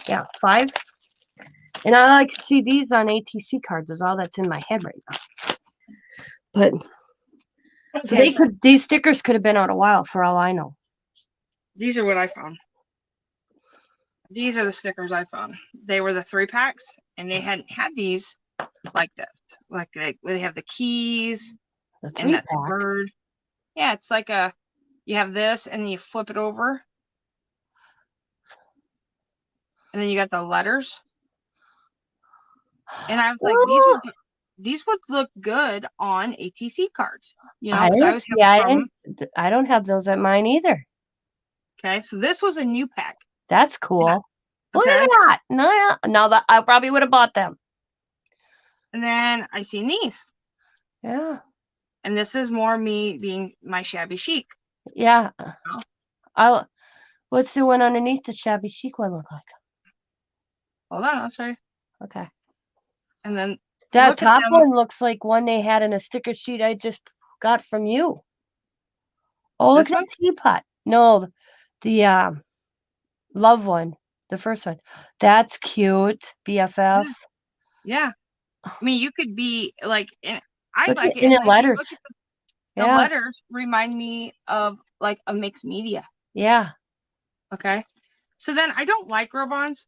B: Yeah, 5. And I like to see these on ATC cards is all that's in my head right now. But so these stickers could have been out a while for all I know.
A: These are what I found. These are the stickers I found. They were the 3-packs, and they hadn't had these like this. Like they have the keys
B: The
A: and that
B: 3-pack.
A: bird. Yeah, it's like you have this, and then you flip it over, and then you got the letters. And I was like, these would look good on ATC cards. You know,
B: I don't have those at mine either.
A: Okay, so this was a new pack.
B: That's cool.
A: Yeah.
B: Look
A: Okay.
B: at that. No, that I probably would have bought them.
A: And then I seen these.
B: Yeah.
A: And this is more me being my shabby chic.
B: Yeah.
A: Oh.
B: What's the one underneath the shabby chic one look like?
A: Hold on, I'll show you.
B: Okay.
A: And then
B: that top one looks like one they had in a sticker sheet I just got from you. Oh, look at that teapot. No, the love one, the first one. That's cute. BFF.
A: Yeah. I mean, you could be like, I
B: look
A: like it.
B: In the letters.
A: The letters remind me of like a mixed media.
B: Yeah.
A: Okay. So then I don't like rub-ons,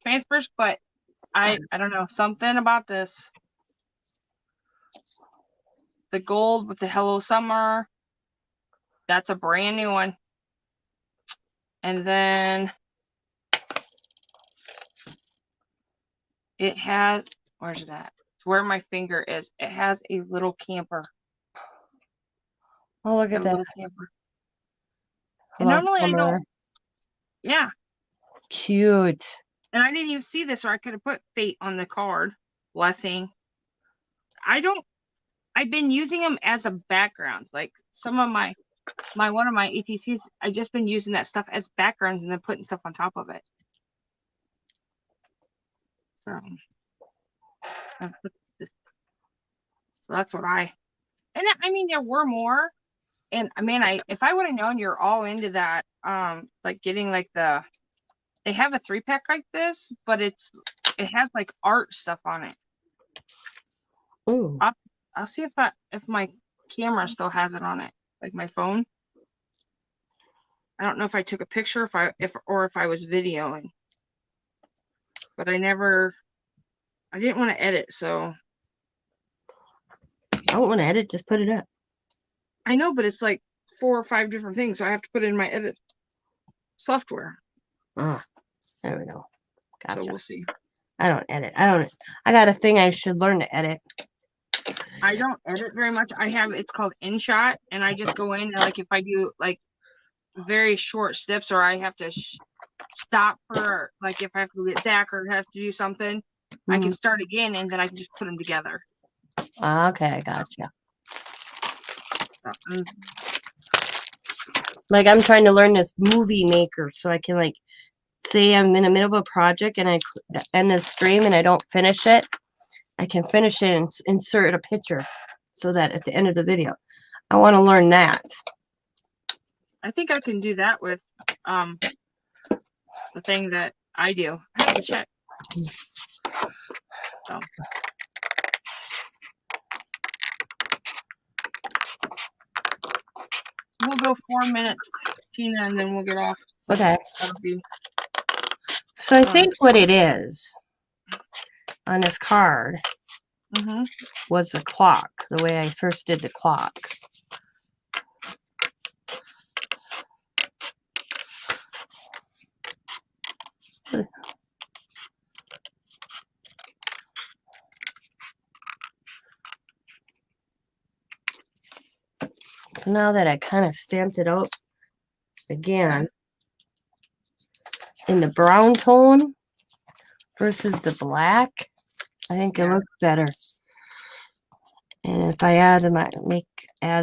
A: transfers, but I don't know, something about this. The gold with the Hello Summer. That's a brand new one. And then it has, where's it at? It's where my finger is. It has a little camper.
B: Oh, look at that.
A: Little camper. And normally I don't. Yeah.
B: Cute.
A: And I didn't even see this, or I could have put fate on the card. Blessing. I've been using them as a background. Like some of one of my ATCs, I just been using that stuff as backgrounds and then putting stuff on top of it. So that's what I mean, there were more. And I mean, if I would have known you're all into that, like getting like they have a 3-pack like this, but it has like art stuff on it.
B: Ooh.
A: I'll see if my camera still has it on it, like my phone. I don't know if I took a picture, or if I was videoing. But I didn't want to edit, so.
B: I don't want to edit, just put it up.
A: I know, but it's like 4 or 5 different things, so I have to put it in my edit software.
B: Ah, there we go. Gotcha.
A: So we'll see.
B: I don't edit. I got a thing I should learn to edit.
A: I don't edit very much. It's called InShot, and I just go in and like if I do like very short snips, or I have to stop for like if I have to get Zach or have to do something, I can start again and then I can just put them together.
B: Okay, I gotcha. Like I'm trying to learn this movie maker so I can like say I'm in the middle of a project and I end the stream and I don't finish it. I can finish it and insert a picture so that at the end of the video. I want to learn that.
A: I think I can do that with the thing that I do. I have to check. So. We'll go 4 minutes, Tina, and then we'll get off.
B: Okay.
A: That'll be,
B: so I think what it is on this card was the clock, the way I first did the clock. Now that I kind of stamped it out again in the brown tone versus the black, I think it looks better. And if I add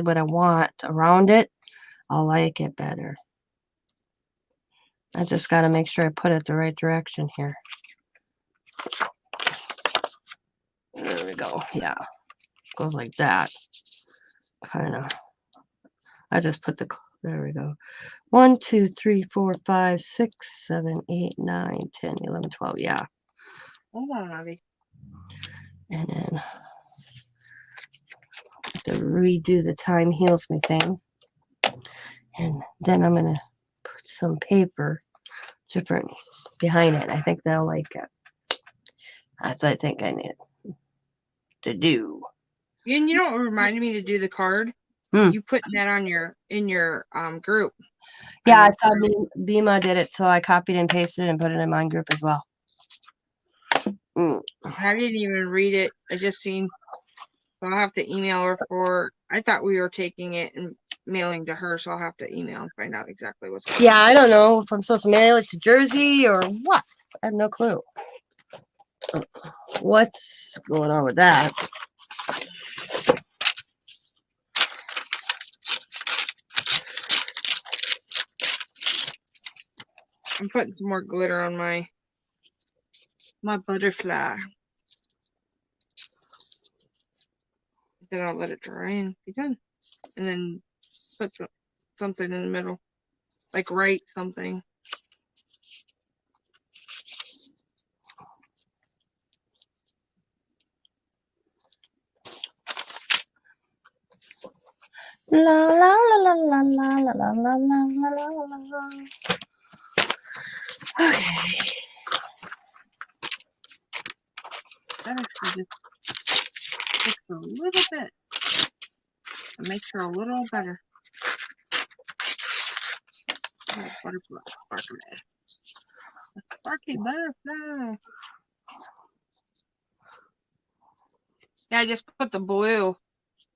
B: what I want around it, I'll like it better. I just got to make sure I put it the right direction here. There we go. Yeah, goes like that. Kind of. I just put there we go. 1, 2, 3, 4, 5, 6, 7, 8, 9, 10, 11, 12. Yeah.
A: Hold on, Abby.
B: And then to redo the time heals me thing. And then I'm going to put some paper different behind it. I think they'll like it. That's what I think I need to do.
A: And you know what reminded me to do the card? You put that on in your group.
B: Yeah, I saw Bima did it, so I copied and pasted it and put it in my group as well.
A: I didn't even read it. I just seen. So I'll have to email her I thought we were taking it and mailing to her, so I'll have to email and find out exactly what's going on.
B: Yeah, I don't know if I'm supposed to mail it to Jersey or what. I have no clue. What's going on with that?
A: I'm putting some more glitter on my butterfly. Then I'll let it dry and be done. And then put something in the middle. Like write something.
B: La la la la la la la la la la la la. Okay.
A: That actually just takes a little bit. It makes her a little better. Oh, butterfly, sparkly butterfly. Yeah, I just put the blue.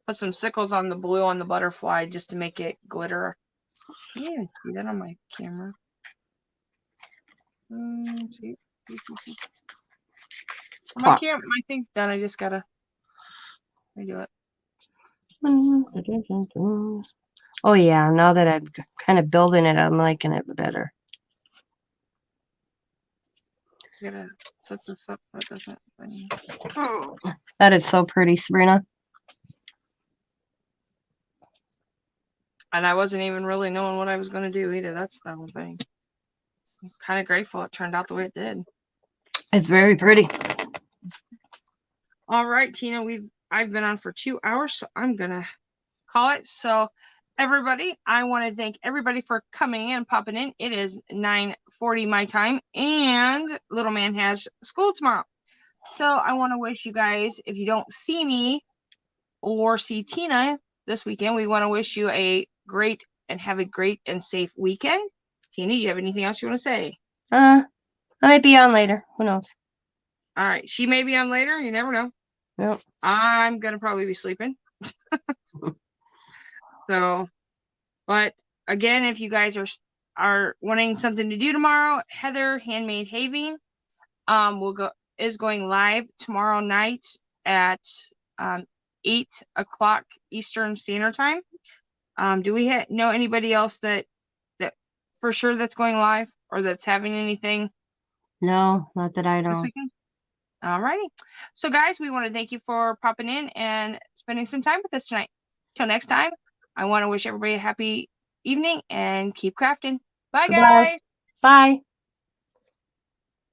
A: Put some sickles on the blue on the butterfly just to make it glitter. Yeah, see that on my camera. See. My thing's done. I just gotta redo it.
B: Oh yeah, now that I'm kind of building it, I'm liking it better.
A: I gotta set this up so it doesn't.
B: That is so pretty, Sabrina.
A: And I wasn't even really knowing what I was going to do either. That's the whole thing. So I'm kind of grateful it turned out the way it did.
B: It's very pretty.
A: All right, Tina, I've been on for 2 hours, so I'm gonna call it. So everybody, I want to thank everybody for coming in and popping in. It is 9:40 my time, and little man has school tomorrow. So I want to wish you guys, if you don't see me or see Tina this weekend, we want to wish you a great and have a great and safe weekend. Tina, you have anything else you want to say?
B: I might be on later. Who knows?
A: All right. She may be on later. You never know.
B: Yep.
A: I'm going to probably be sleeping. So, but again, if you guys are wanting something to do tomorrow, Heather Handmade Having is going live tomorrow night at 8 o'clock Eastern Standard Time. Do we know anybody else that for sure that's going live or that's having anything
B: No, not that I
A: this
B: know.
A: weekend? Alrighty. So guys, we want to thank you for popping in and spending some time with us tonight. Till next time, I want to wish everybody a happy evening and keep crafting. Bye,
B: Goodbye.
A: guys.
B: Bye.